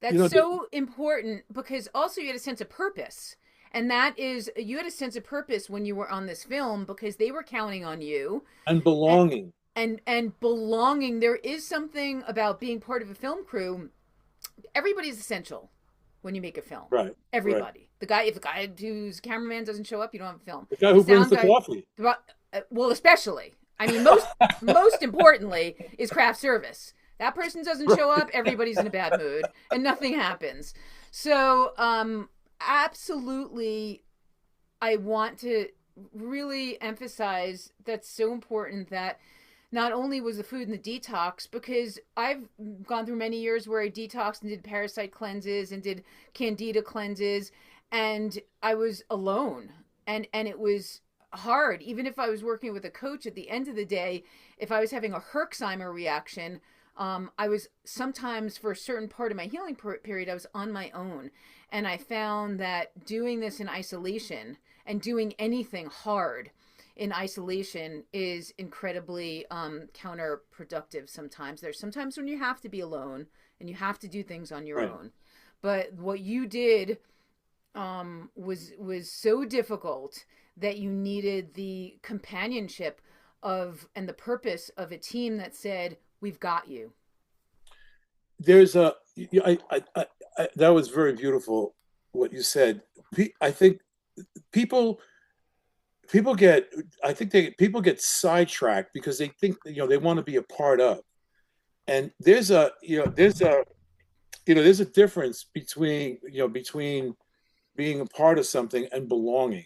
You That's know, so important, because also you had a sense of purpose. And that is, you had a sense of purpose when you were on this film because they were counting on you. And And belonging. and belonging. There is something about being part of a film crew. Everybody's essential when you make a film. Right, right. Everybody. The guy, if the guy who's cameraman doesn't show up, you don't have a film. The guy The who brings sound the guy, coffee. well, especially. I mean, most importantly is craft service. That person doesn't show up, everybody's in a bad mood, and nothing happens. So, absolutely, I want to really emphasize that's so important that not only was the food and the detox, because I've gone through many years where I detoxed and did parasite cleanses and did candida cleanses, and I was alone, and it was hard. Even if I was working with a coach, at the end of the day, if I was having a Herxheimer reaction, I was sometimes, for a certain part of my healing period, I was on my own. And I found that doing this in isolation and doing anything hard in isolation is incredibly counterproductive sometimes. There's sometimes when you have to be alone and you have to do things on your Right. own. But what you did was so difficult that you needed the companionship of and the purpose of a team that said, "We've got you." There's a, that was very beautiful what you said. I think people people get I think people get sidetracked because they think, they want to be a part of. And there's a difference between being a part of something and belonging.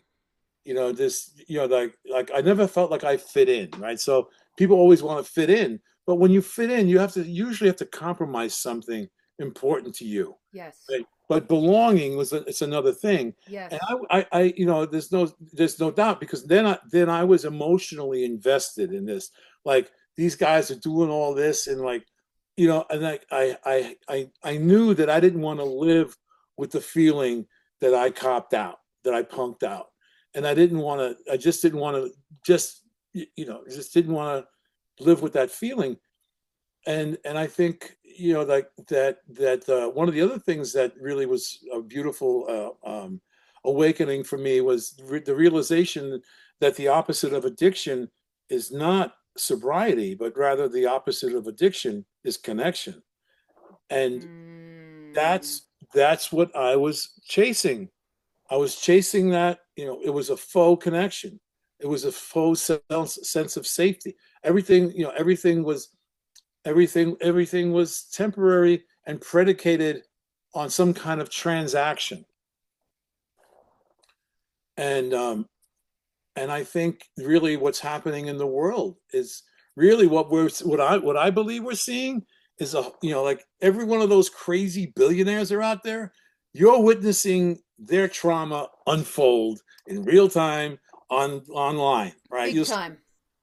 This, like I never felt like I fit in, right? So people always want to fit in, but when you fit in, you usually have to compromise something important to you, Yes. right? But belonging it's another thing. And Yes. there's no doubt, because then I was emotionally invested in this. Like, these guys are doing all this, and like, and like I knew that I didn't want to live with the feeling that I copped out, that I punked out. And I just didn't want to just didn't want to live with that feeling. And I think, like that one of the other things that really was a beautiful awakening for me was the realization that the opposite of addiction is not sobriety, but rather the opposite of addiction is connection. And Mm. that's what I was chasing. I was chasing that. It was a faux connection. It was a faux sense of safety. Everything was temporary and predicated on some kind of transaction. And I think really what's happening in the world is really what I believe we're seeing is like every one of those crazy billionaires are out there. You're witnessing their trauma unfold in real time online, right? Big time.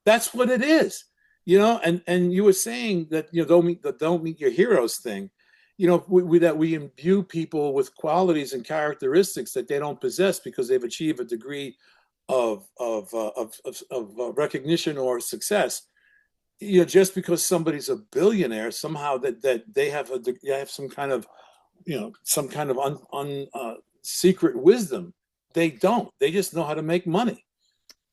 That's what it is. And you were saying that, don't meet your heroes thing. That we imbue people with qualities and characteristics that they don't possess because they've achieved a degree of recognition or success. Just because somebody's a billionaire, somehow that they have some kind of secret wisdom. They don't. They just know how to make money.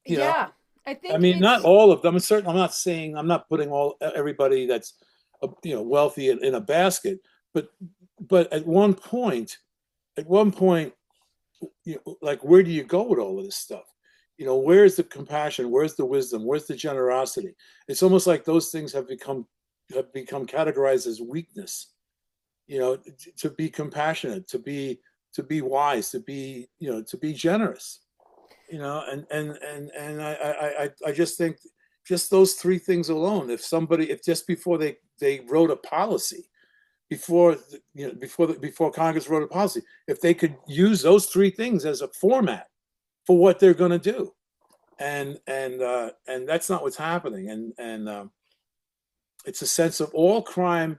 You know, Yeah. I I think mean, not it's all of them. I'm not saying, I'm not putting everybody that's wealthy in a basket, but at one point, like, where do you go with all of this stuff? Where's the compassion? Where's the wisdom? Where's the generosity? It's almost like those things have become categorized as weakness. To be compassionate, to be wise, to be generous. And I just think, just those three things alone. If just before they wrote a policy, before Congress wrote a policy, if they could use those three things as a format for what they're going to do, and that's not what's happening. And it's a sense of all crime,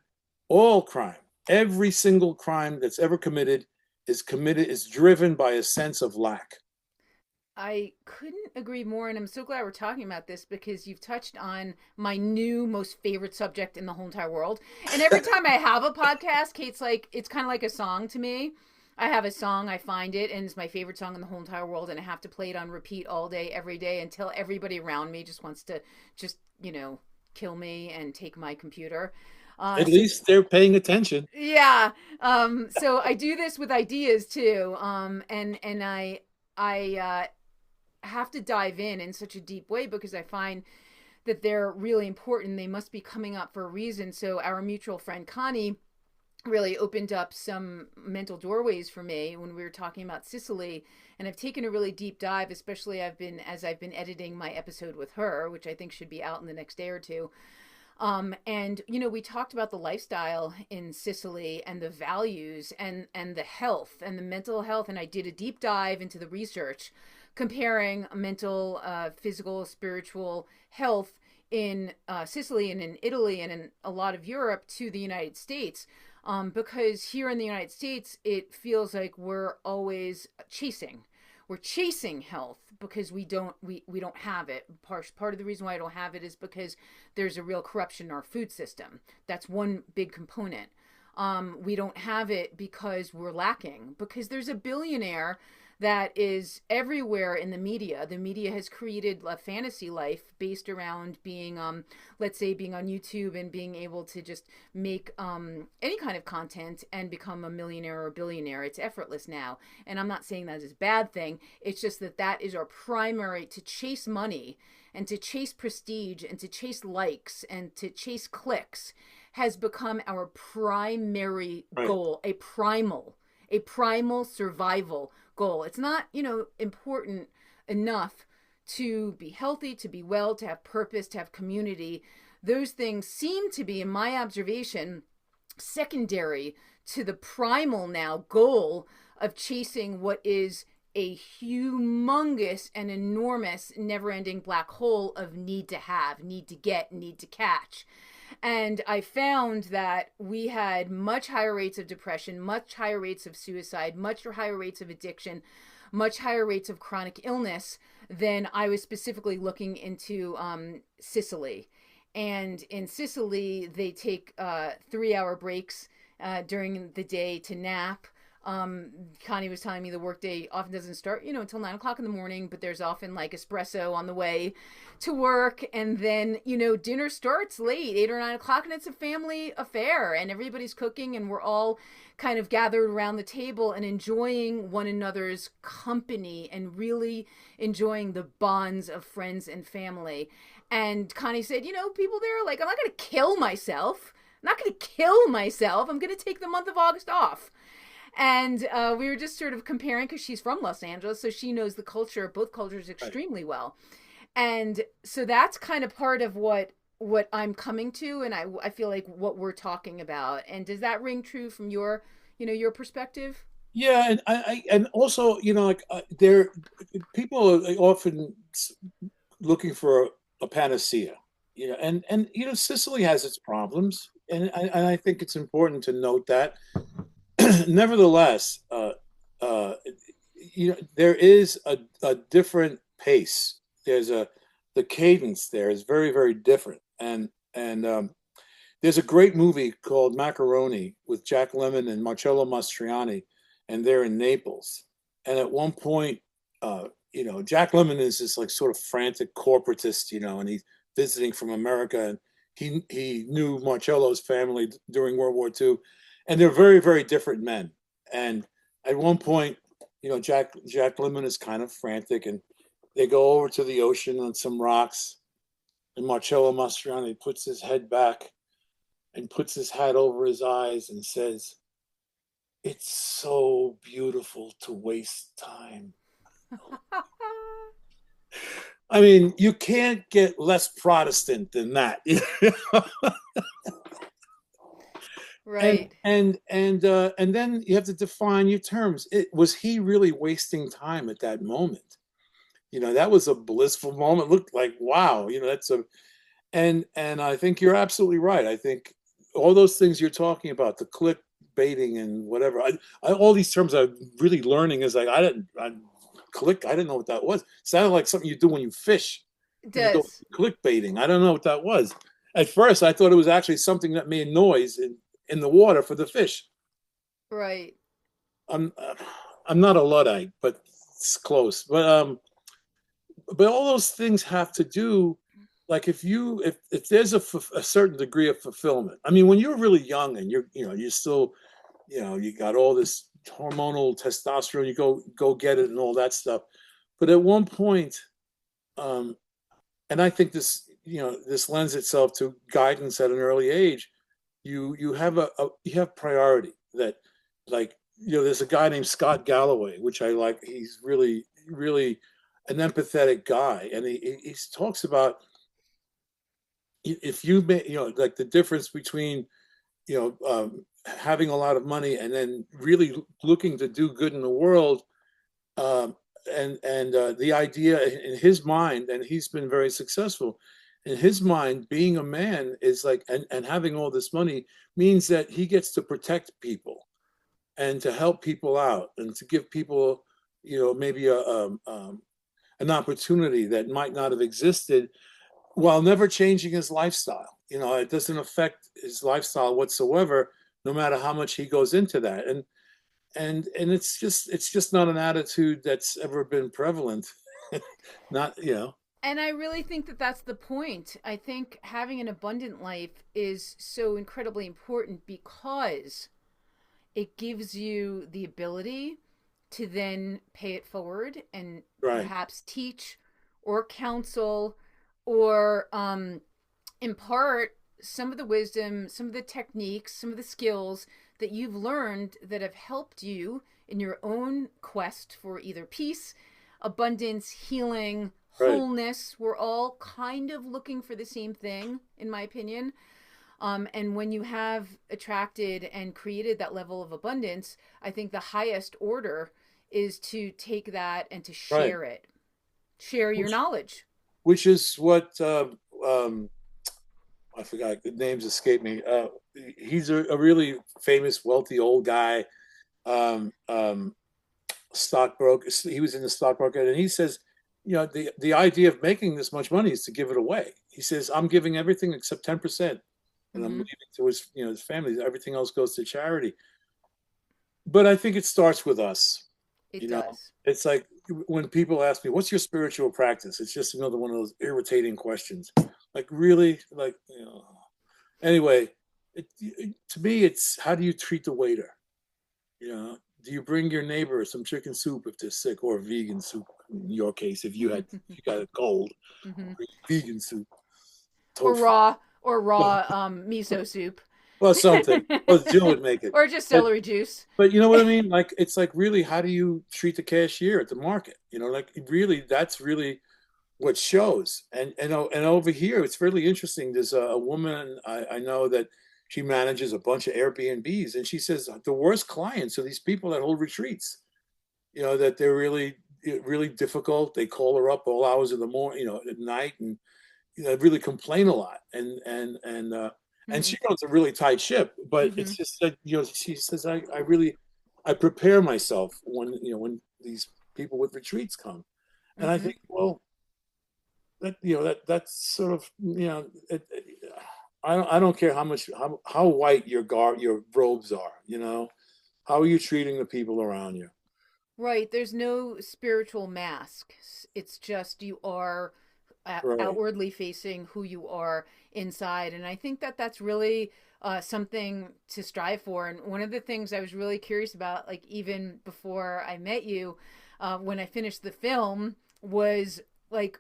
every single crime that's ever committed is driven by a sense of lack. I couldn't agree more, and I'm so glad we're talking about this because you've touched on my new most favorite subject in the whole entire world. And every time I have a podcast, Kate's like, it's kind of like a song to me. I have a song, I find it, and it's my favorite song in the whole entire world, and I have to play it on repeat all day, every day, until everybody around me just wants to just, kill me and take my computer. At So least they're paying attention. yeah. So I do this with ideas too. And I have to dive in such a deep way because I find that they're really important. They must be coming up for a reason. So our mutual friend Connie really opened up some mental doorways for me when we were talking about Sicily, and I've taken a really deep dive, especially as I've been editing my episode with her, which I think should be out in the next day or two. And we talked about the lifestyle in Sicily and the values and the health and the mental health, and I did a deep dive into the research comparing mental, physical, spiritual health in Sicily and in Italy and in a lot of Europe to the United States. Because here in the United States, it feels like we're chasing health because we don't have it. Part of the reason why I don't have it is because there's a real corruption in our food system. That's one big component. We don't have it because we're lacking, because there's a billionaire that is everywhere in the media. The media has created a fantasy life based around being, let's say, being on YouTube and being able to just make any kind of content and become a millionaire or a billionaire. It's effortless now. And I'm not saying that is a bad thing. It's just that is our primary, to chase money and to chase prestige and to chase likes and to chase clicks has become our primary Right. goal, a primal survival goal. It's not, important enough to be healthy, to be well, to have purpose, to have community. Those things seem to be, in my observation, secondary to the primal now goal of chasing what is a humongous and enormous never ending black hole of need to have, need to get, need to catch. And I found that we had much higher rates of depression, much higher rates of suicide, much higher rates of addiction, much higher rates of chronic illness than I was specifically looking into Sicily. And in Sicily, they take 3 hour breaks during the day to nap. Connie was telling me the workday often doesn't start, until 9 o'clock in the morning, but there's often like espresso on the way to work. And then, dinner starts late, 8 or 9 o'clock, and it's a family affair and everybody's cooking and we're all kind of gathered around the table and enjoying one another's company and really enjoying the bonds of friends and family. And Connie said, people there are like, I'm not going to kill myself. I'm not going to kill myself. I'm going to take the month of August off. And we were just sort of comparing because she's from Los Angeles, so she knows the culture, both cultures, Right. extremely well. And so that's kind of part of what I'm coming to, and I feel like what we're talking about. And does that ring true from your perspective? Yeah, and and also, like there, people are often looking for a panacea, and Sicily has its problems, and I think it's important to note that. Nevertheless, uh, there is a different pace. The cadence there is very, very different, and there's a great movie called Macaroni with Jack Lemmon and Marcello Mastroianni, and they're in Naples. And at one point, Jack Lemmon is this like sort of frantic corporatist, and he's visiting from America, and he knew Marcello's family during World War II, and they're very, very different men. And at one point, Jack Lemmon is kind of frantic, and they go over to the ocean on some rocks, and Marcello Mastroianni puts his head back and puts his hat over his eyes and says, "It's so beautiful to waste time." I mean, you can't get less Protestant than that. and Right. and then you have to define your terms. Was he really wasting time at that moment? That was a blissful moment. Looked like, wow, that's a and I think you're absolutely right. I think all those things you're talking about, the click baiting and whatever, all these terms I'm really learning is like I didn't know what that was. It sounded like something you do when you fish, It when you go does. click baiting. I don't know what that was. At first, I thought it was actually something that made noise in the water for the fish. Right. I'm I'm not a Luddite, but it's close. But all those things have to do, like if there's a certain degree of fulfillment. I mean, when you're really young and you're still, you got all this hormonal testosterone, you go get it and all that stuff. But at one point, um, and I think this lends itself to guidance at an early age. You have you have priority that, like, there's a guy named Scott Galloway, which I like. He's really an empathetic guy, and he talks about, if you like the difference between having a lot of money and then really looking to do good in the world. um, and the idea in his mind, and he's been very successful in his mind, being a man is like, and having all this money means that he gets to protect people and to help people out and to give people, maybe an opportunity that might not have existed, while never changing his lifestyle. It doesn't affect his lifestyle whatsoever, no matter how much he goes into that. And it's just not an attitude that's ever been prevalent. Not, And I really think that that's the point. I think having an abundant life is so incredibly important because it gives you the ability to then pay it forward and right, perhaps teach or counsel or impart some of the wisdom, some of the techniques, some of the skills that you've learned that have helped you in your own quest for either peace, abundance, healing, right, wholeness. We're all kind of looking for the same thing, in my opinion. And when you have attracted and created that level of abundance, I think the highest order is to take that and to right. share it, share your Which knowledge. which is what, I forgot, the names escape me. He's a really famous, wealthy old guy, um, stockbroker. He was in the stockbroker, and he says, the idea of making this much money is to give it away. He says, I'm giving everything except 10%, and I'm Mm-hmm. leaving to his family. Everything else goes to charity. But I think it starts with us. It You know, does. it's like when people ask me, "What's your spiritual practice?" It's just another one of those irritating questions. Like, really, like, Anyway, to me, it's, how do you treat the waiter? Do you bring your neighbor some chicken soup if they're sick, or vegan soup? In your case, if you got a cold, Mm-hmm. vegan soup, Or tofu, raw, or raw miso soup, or something. Well, Jill would make it, or just but celery juice. But you know what I mean? Like, it's like, really, how do you treat the cashier at the market? Like, really, that's really what shows. And over here, it's really interesting. There's a woman I know that she manages a bunch of Airbnbs, and she says the worst clients are these people that hold retreats. That they're really difficult. They call her up all hours of the morning, at night, and really complain a lot. And Mm-hmm. she runs a really tight ship, but Mm-hmm. it's just that, she says, I prepare myself when these people with retreats come. And I Mm-hmm. think, well, that's sort of, I don't care how white your robes are. How are you treating the people around you? Right. There's no spiritual mask. It's just you are Right, outwardly facing who you are inside. And I think that that's really something to strive for. And one of the things I was really curious about, like even before I met you, when I finished the film, was like,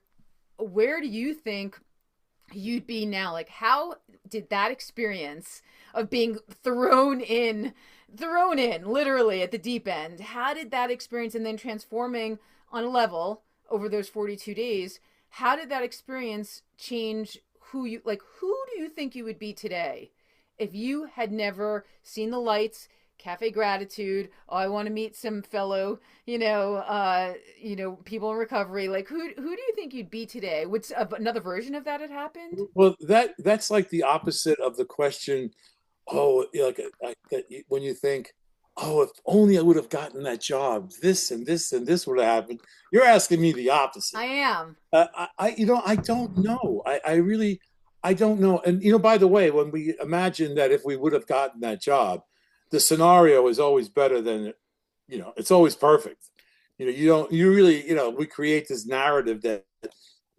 where do you think you'd be now? Like, how did that experience of being thrown in literally at the deep end, how did that experience, and then transforming on a level over those 42 days, how did that experience change who do you think you would be today if you had never seen the lights, cafe gratitude, oh, I want to meet some fellow, people in recovery? Like, who do you think you'd be today? Would another version of that had happened? well, that's like the opposite of the question. Oh, when you think, oh, if only I would have gotten that job, this and this and this would have happened. You're asking me the opposite. I am. I don't know. I really, I don't know. And by the way, when we imagine that if we would have gotten that job, the scenario is always better than it's always perfect. You don't, you really, we create this narrative that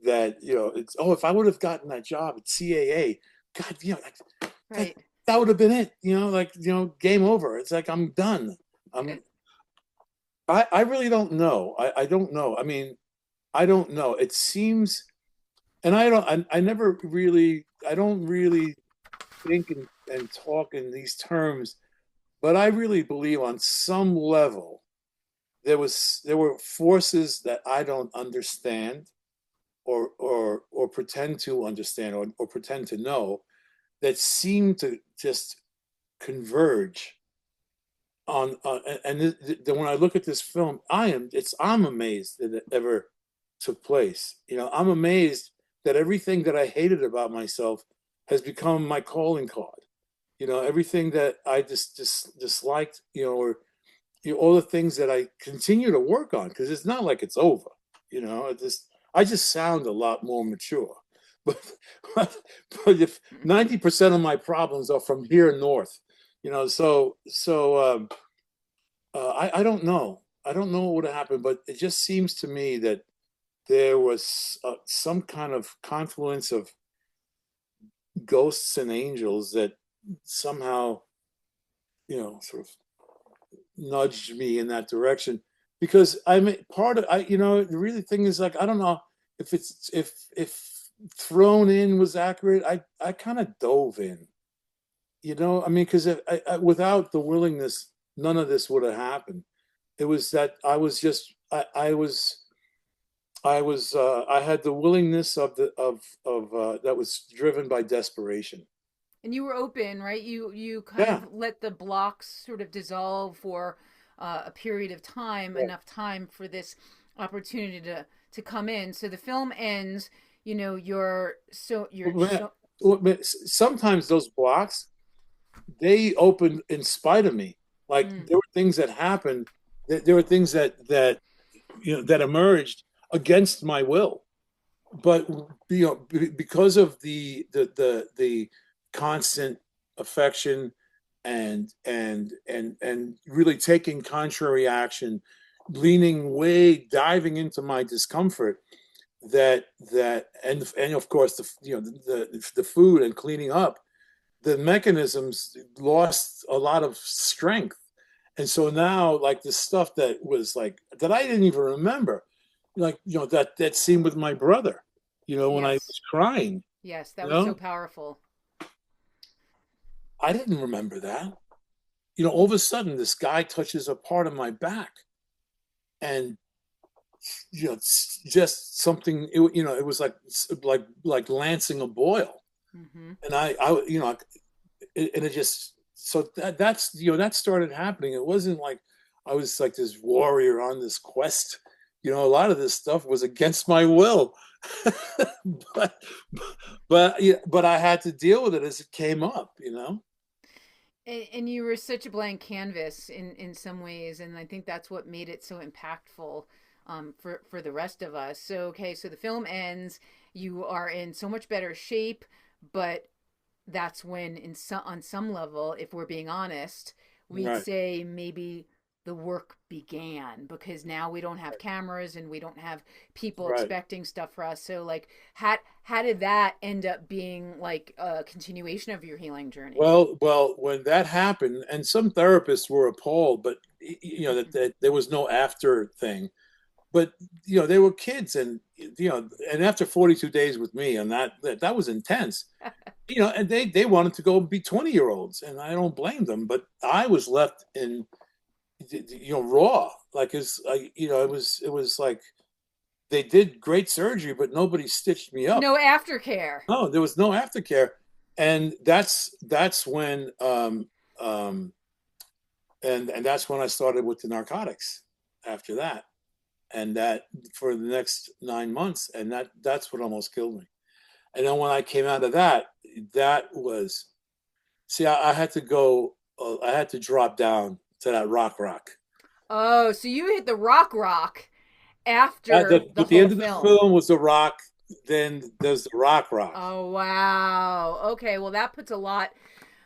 it's, oh, if I would have gotten that job at CAA, God, like, that Right. that would have been it. Like, game over. It's like I'm done. I'm I really don't know. I don't know. I mean, I don't know. It seems, and I never really, I don't really think and talk in these terms, but I really believe on some level there were forces that I don't understand or pretend to understand or pretend to know that seem to just converge on and when I look at this film, I'm amazed that it ever took place. I'm amazed that everything that I hated about myself has become my calling card. Everything that I just disliked, or all the things that I continue to work on, because it's not like it's over. I just sound a lot more mature. But if 90% of my problems are from here north, I don't know. I don't know what would have happened, but it just seems to me that there was some kind of confluence of ghosts and angels that somehow, sort of nudged me in that direction. Because I mean, part of the really thing is, like, I don't know if thrown in was accurate. I kind of dove in. I mean, because without the willingness, none of this would have happened. It was that I was just I had the willingness that was driven by desperation. And you were open, right? You kind Yeah. of let the blocks sort of dissolve for a period of time, Yeah. enough time for this opportunity to come in. So the film ends. You're Well, so. sometimes those blocks, they opened in spite of me. Like, Mm, there were things that happened. There were things that emerged against my will. But because of the constant affection and really taking contrary action, diving into my discomfort, and of course the food and cleaning up, the mechanisms lost a lot of strength. And so now, like, the stuff that was like that I didn't even remember, like, that scene with my brother, when I yes, was crying, yes, that you was so know, powerful. I didn't remember that. All of a sudden, this guy touches a part of my back, and it's just something. It was like lancing a boil, Hmm. and and it just, so that started happening. It wasn't like I was like this warrior on this quest. A lot of this stuff was against my will. but but I had to deal with it as it came up. And you were such a blank canvas in some ways, and I think that's what made it so impactful for the rest of us. So okay, so the film ends. You are in so much better shape, but that's when on some level, if we're being honest, we'd Right. say maybe the work began, because now we don't have cameras and we don't have people Right. expecting stuff for us. So like, how did that end up being like a continuation of your healing journey? Well, when that happened, and some therapists were appalled, but that there was no after thing. But they were kids, and after 42 days with me, and that was intense. And they wanted to go be 20-year-olds, and I don't blame them. But I was left in raw, like, it was like they did great surgery, but nobody stitched me up. No aftercare. No, there was no aftercare, and that's when um, and that's when I started with the narcotics. After that, and that for the next 9 months, and that's what almost killed me. And then when I came out of that, that was, see, I had to go, I had to drop down to that rock. Oh, so you hit the rock after the The whole end of the film. film was the rock. Then there's the rock. Oh wow. Okay, well that puts a lot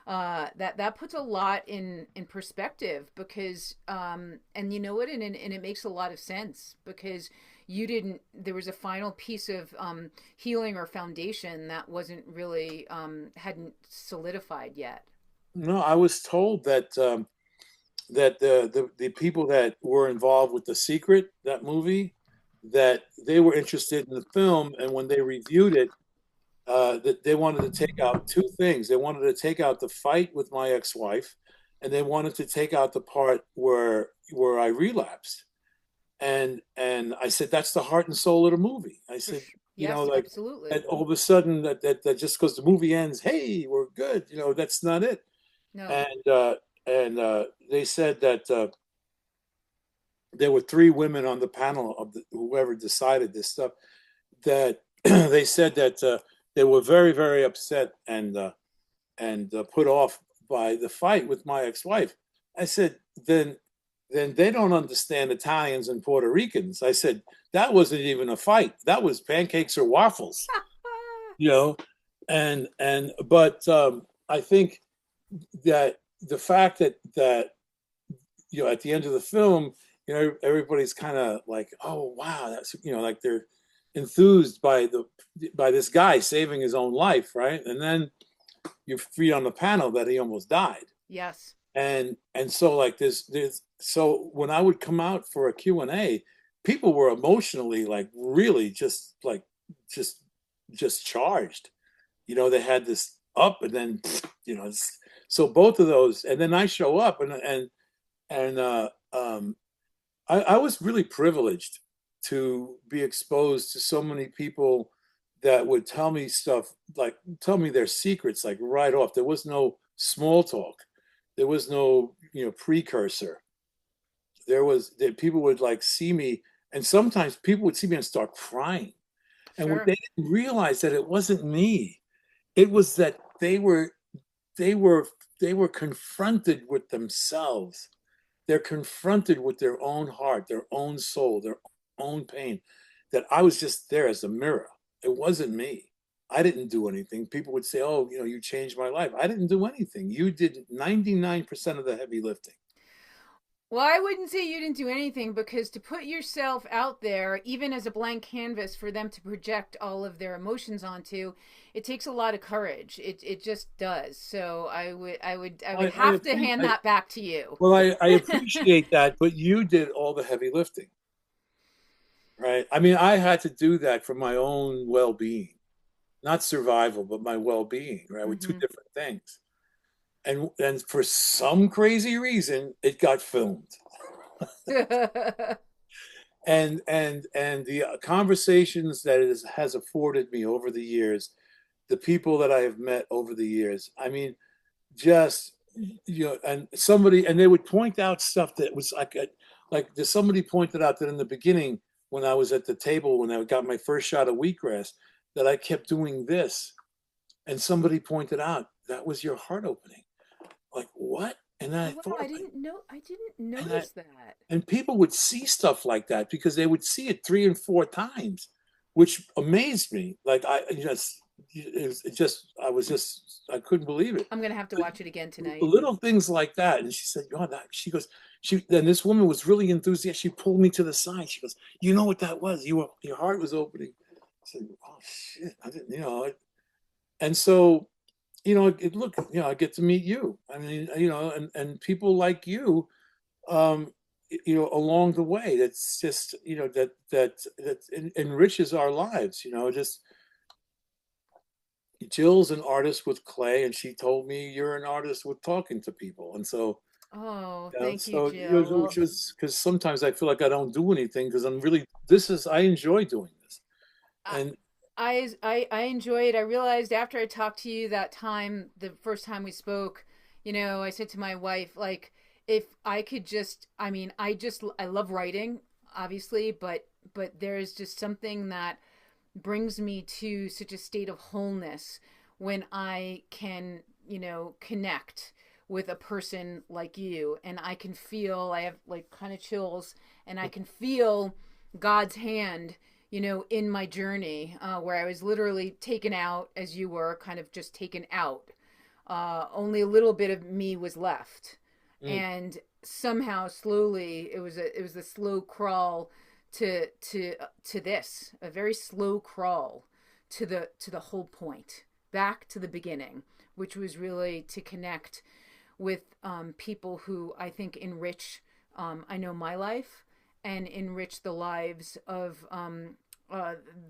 That puts a lot in perspective, because and you know what, and it makes a lot of sense, because you didn't there was a final piece of healing or foundation that wasn't really hadn't solidified yet. No, I was told that that the people that were involved with The Secret, that movie, that they were interested in the film, and when they reviewed it, that they wanted to take out two things. They wanted to take out the fight with my ex-wife, and they wanted to take out the part where I relapsed. And I said, that's the heart and soul of the movie. I said, Yes, like, absolutely. and all of a sudden that just because the movie ends, hey, we're good. That's not it. No. And they said that there were three women on the panel of whoever decided this stuff, that they said that they were very, very upset and put off by the fight with my ex-wife. I said, then they don't understand Italians and Puerto Ricans. I said, that wasn't even a fight. That was pancakes or waffles, you know. But I think that the fact that at the end of the film, everybody's kind of like, oh wow, that's like they're enthused by this guy saving his own life, right? And then you read on the panel that he almost died. Yes. And so like there's so when I would come out for a Q&A, people were emotionally like really just just charged. They had this up, and then so both of those, and then I show up, and I was really privileged to be exposed to so many people that would tell me stuff, like tell me their secrets, like right off. There was no small talk. There was no, precursor. There was that people would like see me, and sometimes people would see me and start crying. And what Sure. they didn't realize that it wasn't me. It was that they were they were confronted with themselves. They're confronted with their own heart, their own soul, their own pain. That I was just there as a mirror. It wasn't me. I didn't do anything. People would say, "Oh, you changed my life." I didn't do anything. You did 99% of the heavy lifting. Well, I wouldn't say you didn't do anything, because to put yourself out there, even as a blank canvas for them to project all of their emotions onto, it takes a lot of courage. It just does. So I would have to hand that back to you. Well, I appreciate that, but you did all the heavy lifting, right? I mean, I had to do that for my own well-being, not survival, but my well-being, right? With two Hmm. different things. And for some crazy reason, it got filmed. And the conversations that it has afforded me over the years, the people that I have met over the years, I mean, just and they would point out stuff that was like there's somebody pointed out that in the beginning, when I was at the table when I got my first shot of wheatgrass, that I kept doing this, and somebody pointed out that was your heart opening. Like, what? And then I Oh wow, thought, I didn't and I notice that. and people would see stuff like that because they would see it 3 and 4 times, which amazed me. Like I couldn't believe it. I'm gonna have to watch it again tonight. Little things like that. And she said, "Oh, that." She goes, Then this woman was really enthusiastic. She pulled me to the side. She goes, "You know what that was? Your heart was opening." I said, "Oh shit, I didn't." And so look, I get to meet you. I mean, and people like you, um, along the way. That's just, that enriches our lives. Just Jill's an artist with clay, and she told me you're an artist with talking to people, and so. Oh, Yeah, thank you, so Jill. which Well, is because sometimes I feel like I don't do anything because I'm really I enjoy doing this, I, and I enjoyed. I realized after I talked to you that time, the first time we spoke, I said to my wife, like, if I could just, I mean, I love writing, obviously, but there's just something that brings me to such a state of wholeness when I can, connect with a person like you, and I can feel, I have like kind of chills, and I can feel God's hand, in my journey, where I was literally taken out, as you were kind of just taken out, only a little bit of me was left, Mm. and somehow slowly it was a slow crawl to this, a very slow crawl to the whole point, back to the beginning, which was really to connect with people who I think enrich, I know, my life and enrich the lives of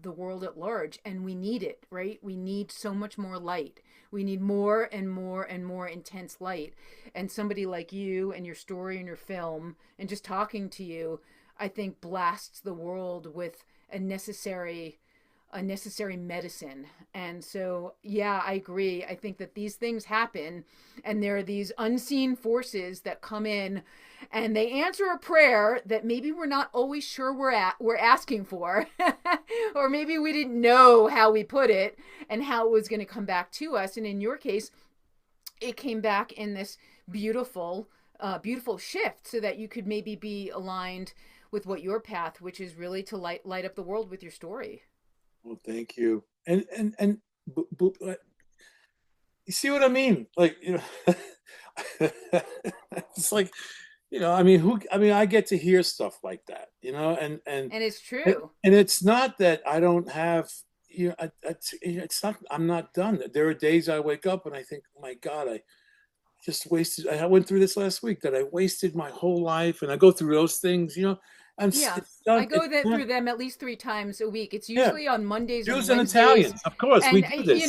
the world at large. And we need it, right? We need so much more light. We need more and more and more intense light. And somebody like you and your story and your film and just talking to you, I think blasts the world with a necessary medicine. And so, yeah, I agree. I think that these things happen, and there are these unseen forces that come in and they answer a prayer that maybe we're not always sure we're asking for, or maybe we didn't know how we put it and how it was going to come back to us. And in your case, it came back in this beautiful beautiful shift, so that you could maybe be aligned with what your path, which is really to light up the world with your story. Well, thank you. And you see what I mean? Like, it's like, I mean, I get to hear stuff like that, And it's true. and it's not that I don't have, it's not, I'm not done. There are days I wake up and I think, oh my God, I just wasted, I went through this last week, that I wasted my whole life. And I go through those things, Yeah. it's done. I go It's that not, through them at least 3 times a week. It's yeah. usually on Mondays and Jews and Wednesdays, Italians, of course, we and do this.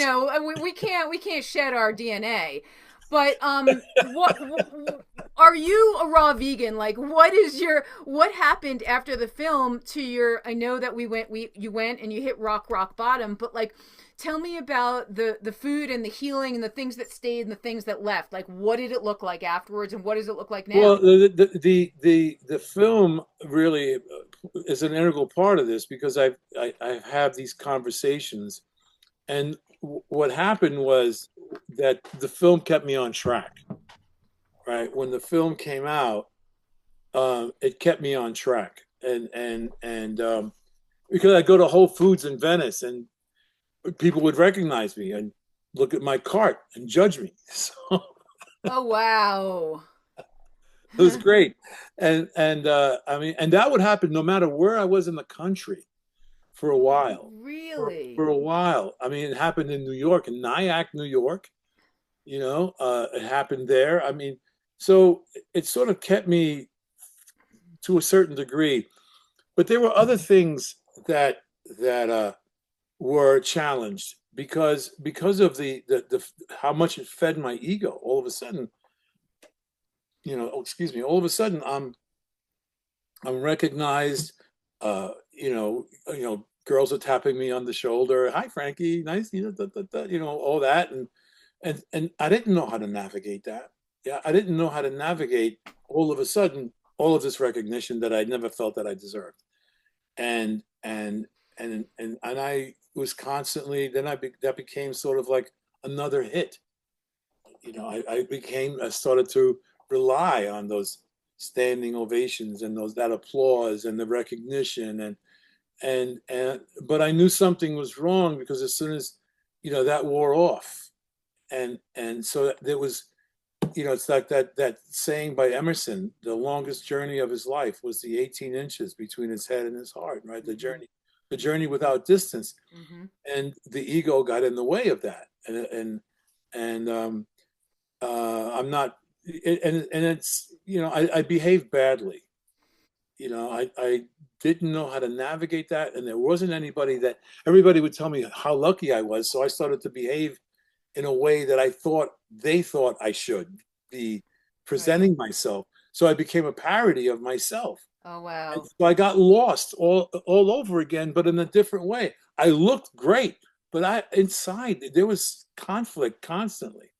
we can't shed our DNA. But are you a raw vegan? Like, what happened after the film to your? I know that you went and you hit rock bottom, but like, tell me about the food and the healing and the things that stayed and the things that left. Like, what did it look like afterwards, and what does it look like Well, now? the film really is an integral part of this, because I have these conversations, and what happened was that the film kept me on track. Right when the film came out, it kept me on track, and because I go to Whole Foods in Venice, and people would recognize me and look at my cart and judge me. So Oh wow. it was great. And I mean, and that would happen no matter where I was in the country for a while. For Really? a while. I mean, it happened in New York, in Nyack, New York. It happened there. I mean, so it sort of kept me to a certain degree. But there were other things that were challenged, because of the how much it fed my ego. All of a sudden, excuse me, all of a sudden I'm recognized. Girls are tapping me on the shoulder. Hi, Frankie. Nice, all that, and I didn't know how to navigate that. Yeah, I didn't know how to navigate all of a sudden all of this recognition that I never felt that I deserved, and I was constantly. Then that became sort of like another hit. I started to rely on those standing ovations and that applause and the recognition, and but I knew something was wrong, because as soon as that wore off, and so there was, it's like that saying by Emerson: the longest journey of his life was the 18 inches between his head and his heart, right? Mm-hmm. The journey without distance. Mm-hmm. And the ego got in the way of that, and I'm not, and it's, I behaved badly. I didn't know how to navigate that, and there wasn't anybody. That everybody would tell me how lucky I was, so I started to behave in a way that they thought I should be Right. presenting myself. So I became a parody of myself. Oh And wow. so I got lost all over again, but in a different way. I looked great, but inside there was conflict constantly.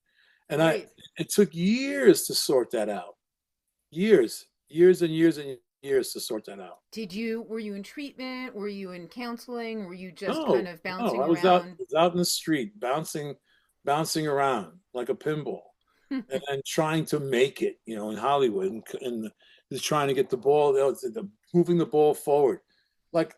And Right. it took years to sort that out. Years and years and years to sort that out. Were you in treatment? Were you in counseling? Were you just kind No, of no, bouncing I was out, around? in the street, bouncing around like a pinball, and trying to make it, in Hollywood, and just trying to get the ball, moving the ball forward. Like,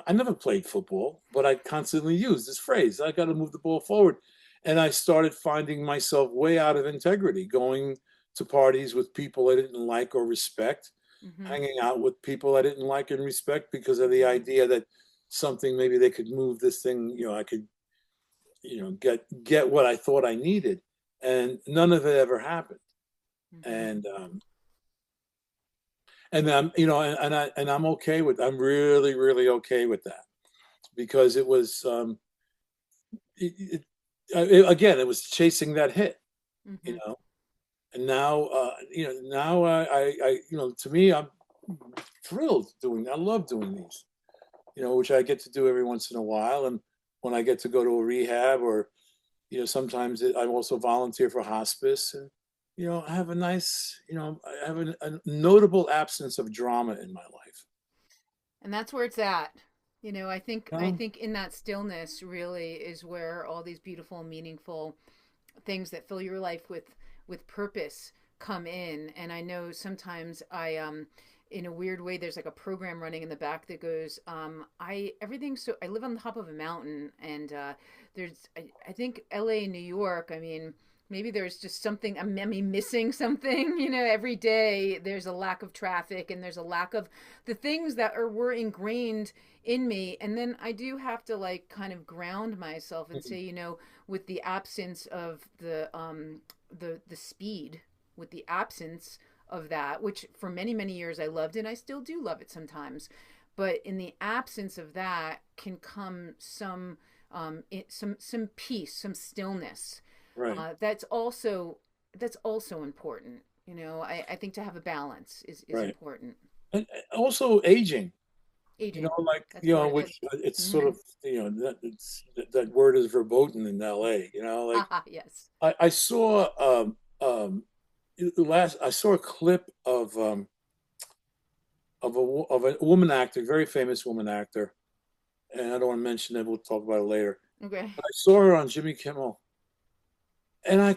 I never played football, but I constantly used this phrase: I got to move the ball forward. And I started finding myself way out of integrity, going to parties with people I didn't like or respect, Mm-hmm. hanging out with people I didn't like and respect because of the Mm-hmm. idea that something, maybe they could move this thing, I could, get what I thought I needed. And none of it ever happened. Mm-hmm. And I'm, I'm okay with, I'm really, really okay with that, because it was, it, again, it was chasing that hit, you Mm-hmm. know. And now, now to me, I'm thrilled doing. I love doing these, which I get to do every once in a while. And when I get to go to a rehab, or sometimes I also volunteer for hospice, and I have a nice, I have a notable absence of drama in my life. And that's where it's at. I You think in that stillness really is where all these beautiful, meaningful things that fill your life with purpose come in. And I know sometimes I in a weird way there's like a program running in the back that goes I everything's so I live on the top of a mountain, and there's I think LA and New York, I mean, maybe there's just something I'm missing something, every day there's a lack of traffic and there's a lack of the things that were ingrained in me. And then I do have to like kind of ground myself and know, say, with the absence of the speed, with the absence of that, which for many many years I loved, and I still do love it sometimes, but in the absence of that can come some peace, some stillness. right, That's also important. I think to have a balance is right. important. And also aging. Aging, Like, that's part of it. which it's sort Mm-hmm. of, that word is verboten in LA, like Haha, yes. I saw, I saw a clip of a woman actor, very famous woman actor, and I don't want to mention it. We'll talk about it later. Okay. But I saw her on Jimmy Kimmel, and I,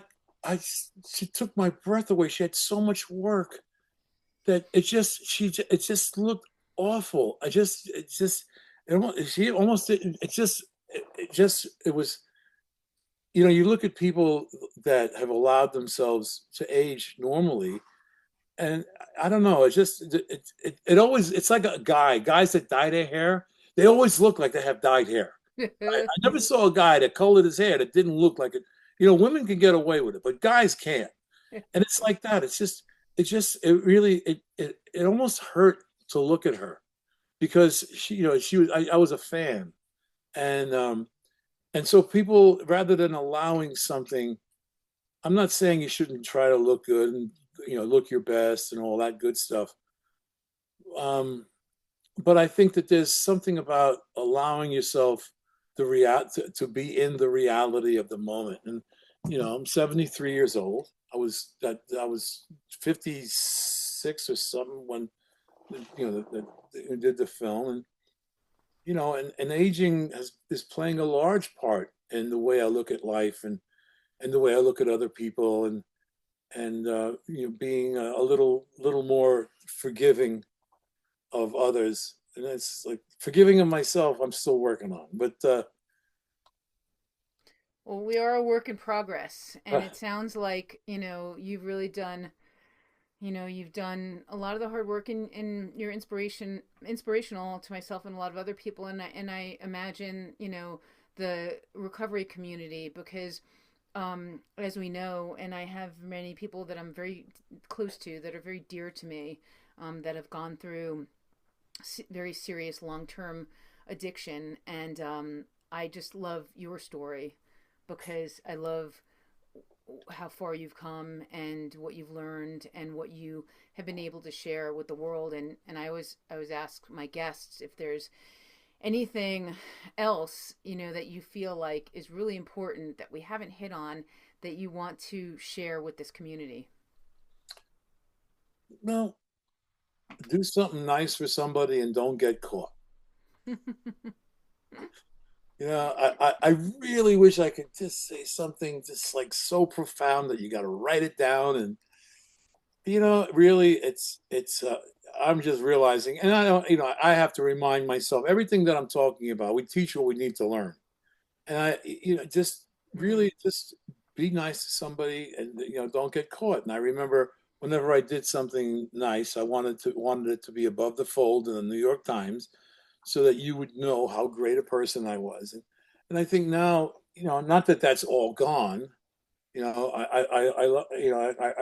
she took my breath away. She had so much work that it just looked awful. She almost didn't. It was. You look at people that have allowed themselves to age normally, and I don't know. It always, it's like a guys that dye their hair. They always look like they have dyed hair. I never saw a guy that colored his hair that didn't look like it. Women can get away with it, but guys can't. And it's like that. It really, it almost hurt to look at her, because she was, I was a fan. And, and so people, rather than allowing something, I'm not saying you shouldn't try to look good and, look your best and all that good stuff. Um, but I think that there's something about allowing yourself to be in the reality of the moment. And I'm 73 years old. I was 56 or something when did the film. And and aging is playing a large part in the way I look at life, and the way I look at other people, and being a little more forgiving of others. And it's like forgiving of myself, I'm still working on. But Well, we are a work in progress, and it sounds like, you've done a lot of the hard work, in your inspirational to myself and a lot of other people. And I imagine, the recovery community, because as we know, and I have many people that I'm very close to, that are very dear to me, that have gone through very serious long-term addiction. And I just love your story, because I love how far you've come and what you've learned and what you have been able to share with the world. And I always ask my guests if there's anything else, that you feel like is really important that we haven't hit on, that you want to share with this community. well, do something nice for somebody and don't get caught. I really wish I could just say something just like so profound that you got to write it down. And really, I'm just realizing, and I don't, I have to remind myself everything that I'm talking about. We teach what we need to learn, and just Mm. really just be nice to somebody, and don't get caught. And I remember whenever I did something nice, I wanted it to be above the fold in the New York Times, so that you would know how great a person I was. And I think now, not that that's all gone. I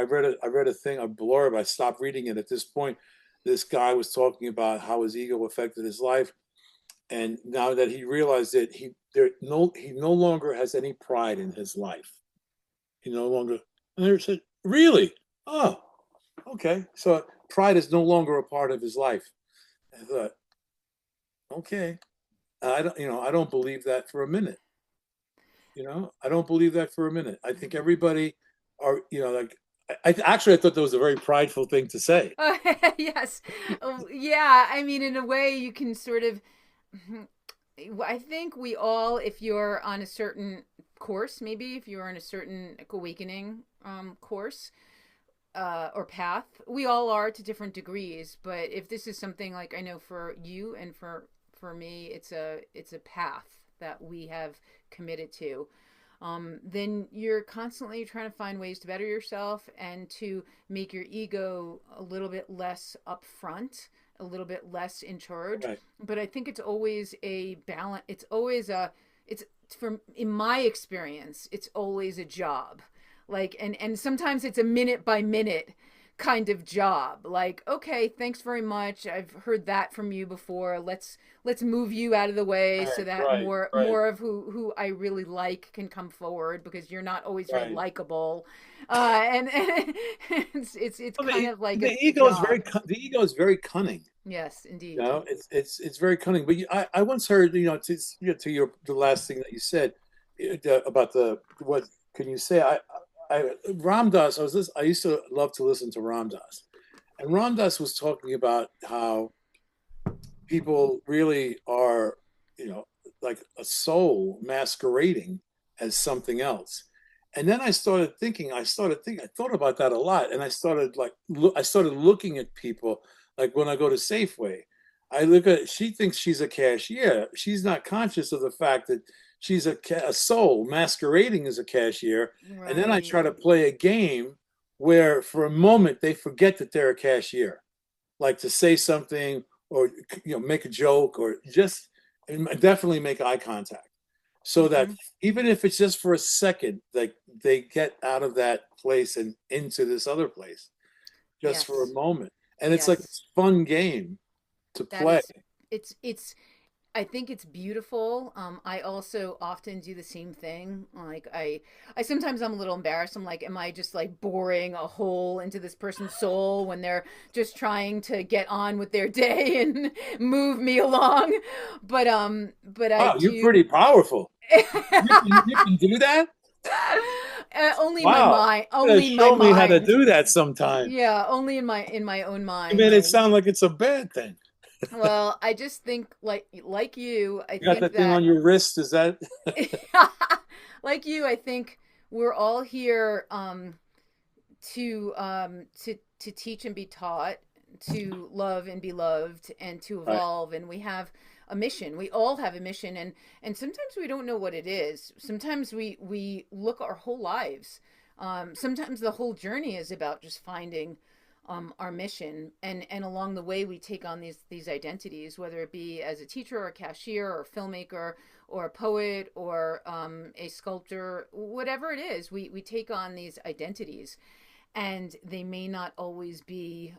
read a thing, a blurb. I stopped reading it at this point. This guy was talking about how his ego affected his life, and now that he realized it, he no longer has any pride in his life. He no longer. And I said, really? Oh, okay. So pride is no longer a part of his life. I thought, okay. I don't believe that for a minute. I don't believe that for a minute. I think everybody are, like, I thought that was a very prideful thing to say. Oh, yes. Oh, yeah. I mean, in a way, you can sort of. I think we all, if you're on a certain course, maybe if you're on a certain awakening course or path, we all are to different degrees. But if this is something like I know for you and for me, it's a path that we have committed to. Then you're constantly trying to find ways to better yourself and to make your ego a little bit less upfront, a little bit less in charge. Right. But I think it's always a balance. It's always it's from in my experience, it's always a job. Like, and sometimes it's a minute by minute kind of job. Like, okay, thanks very much. I've heard that from you before. Let's move you out of the way so Right. that Right. Right. more of who I really like can come forward, because you're not always very Right. likable. And it's Well, kind of like a the ego is job. the ego is very cunning. Yes, indeed. It's very cunning. But I once heard, to the last thing that you said, about the what can you say? Ram Dass. I used to love to listen to Ram Dass, and Ram Dass was talking about how people really are, like a soul masquerading as something else. And then I thought about that a lot. And I started looking at people, like when I go to Safeway, she thinks she's a cashier. She's not conscious of the fact that she's a soul masquerading as a cashier. And then I Right. try to play a game where for a moment they forget that they're a cashier, like to say something, or make a joke, or just, and definitely make eye contact, so that Mm-hmm. even if it's just for a second, like they get out of that place and into this other place just for a Yes. moment. And it's like Yes. this fun game to That play. is, it's I think it's beautiful. I also often do the same thing. Like I sometimes I'm a little embarrassed. I'm like, am I just like boring a hole into this person's soul when they're just trying to get on with their day and move me along? But I Wow, you're do. pretty powerful. You can do that. Only my Wow, mind. you gotta Only my show me how to mind. do that sometime. Yeah, only in my own You mind. made it Like, sound like it's a bad thing. well, I just think like you. I You got think that thing on that your wrist, is that? like you, I think we're all here to teach and be taught, to love and be loved, and to Right. evolve. And we have a mission. We all have a mission, and sometimes we don't know what it is. Sometimes we look our whole lives. Sometimes the whole journey is about just finding our mission, and along the way we take on these identities, whether it be as a teacher or a cashier or a filmmaker or a poet or a sculptor, whatever it is, we take on these identities, and they may not always be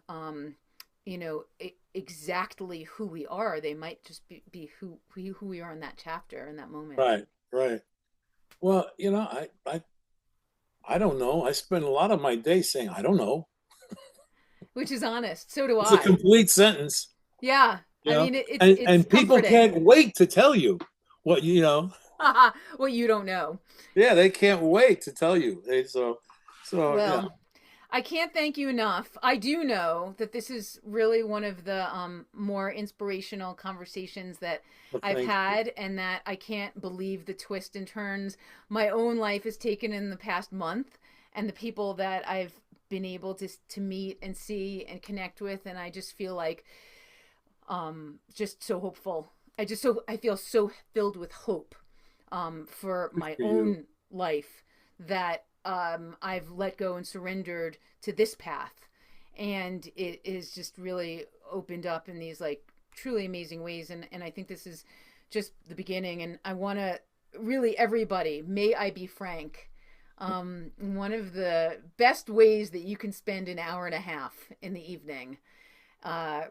exactly who we are. They might just be who we are in that chapter, in that moment. Right. Right. Well, I don't know. I spend a lot of my day saying I don't know. Which is honest. So do It's a I. complete sentence, Yeah, you I know, mean it's and people comforting. can't wait to tell you what you know. What you don't know. Yeah, they can't wait to tell you. So Well, I can't thank you enough. I do know that this is really one of the more inspirational conversations that well, I've thank you. had, and that I can't believe the twists and turns my own life has taken in the past month, and the people that I've been able to meet and see and connect with. And I just feel like just so hopeful. I feel so filled with hope for Good my for you. own life that I've let go and surrendered to this path. And it is just really opened up in these like truly amazing ways. And I think this is just the beginning. And I want to really, everybody, may I be frank. One of the best ways that you can spend an hour and a half in the evening.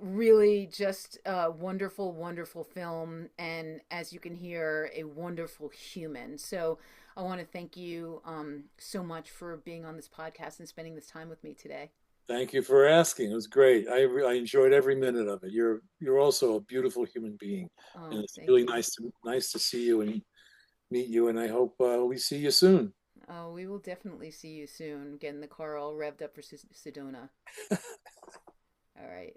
Really just a wonderful, wonderful film. And as you can hear, a wonderful human. So I want to thank you so much for being on this podcast and spending this time with me today. Thank you for asking. It was great. I enjoyed every minute of it. You're also a beautiful human being, and Oh, it's thank really you. nice to see you and meet you. And I hope we see you soon. Oh, we will definitely see you soon. Getting the car all revved up for Sedona. All right.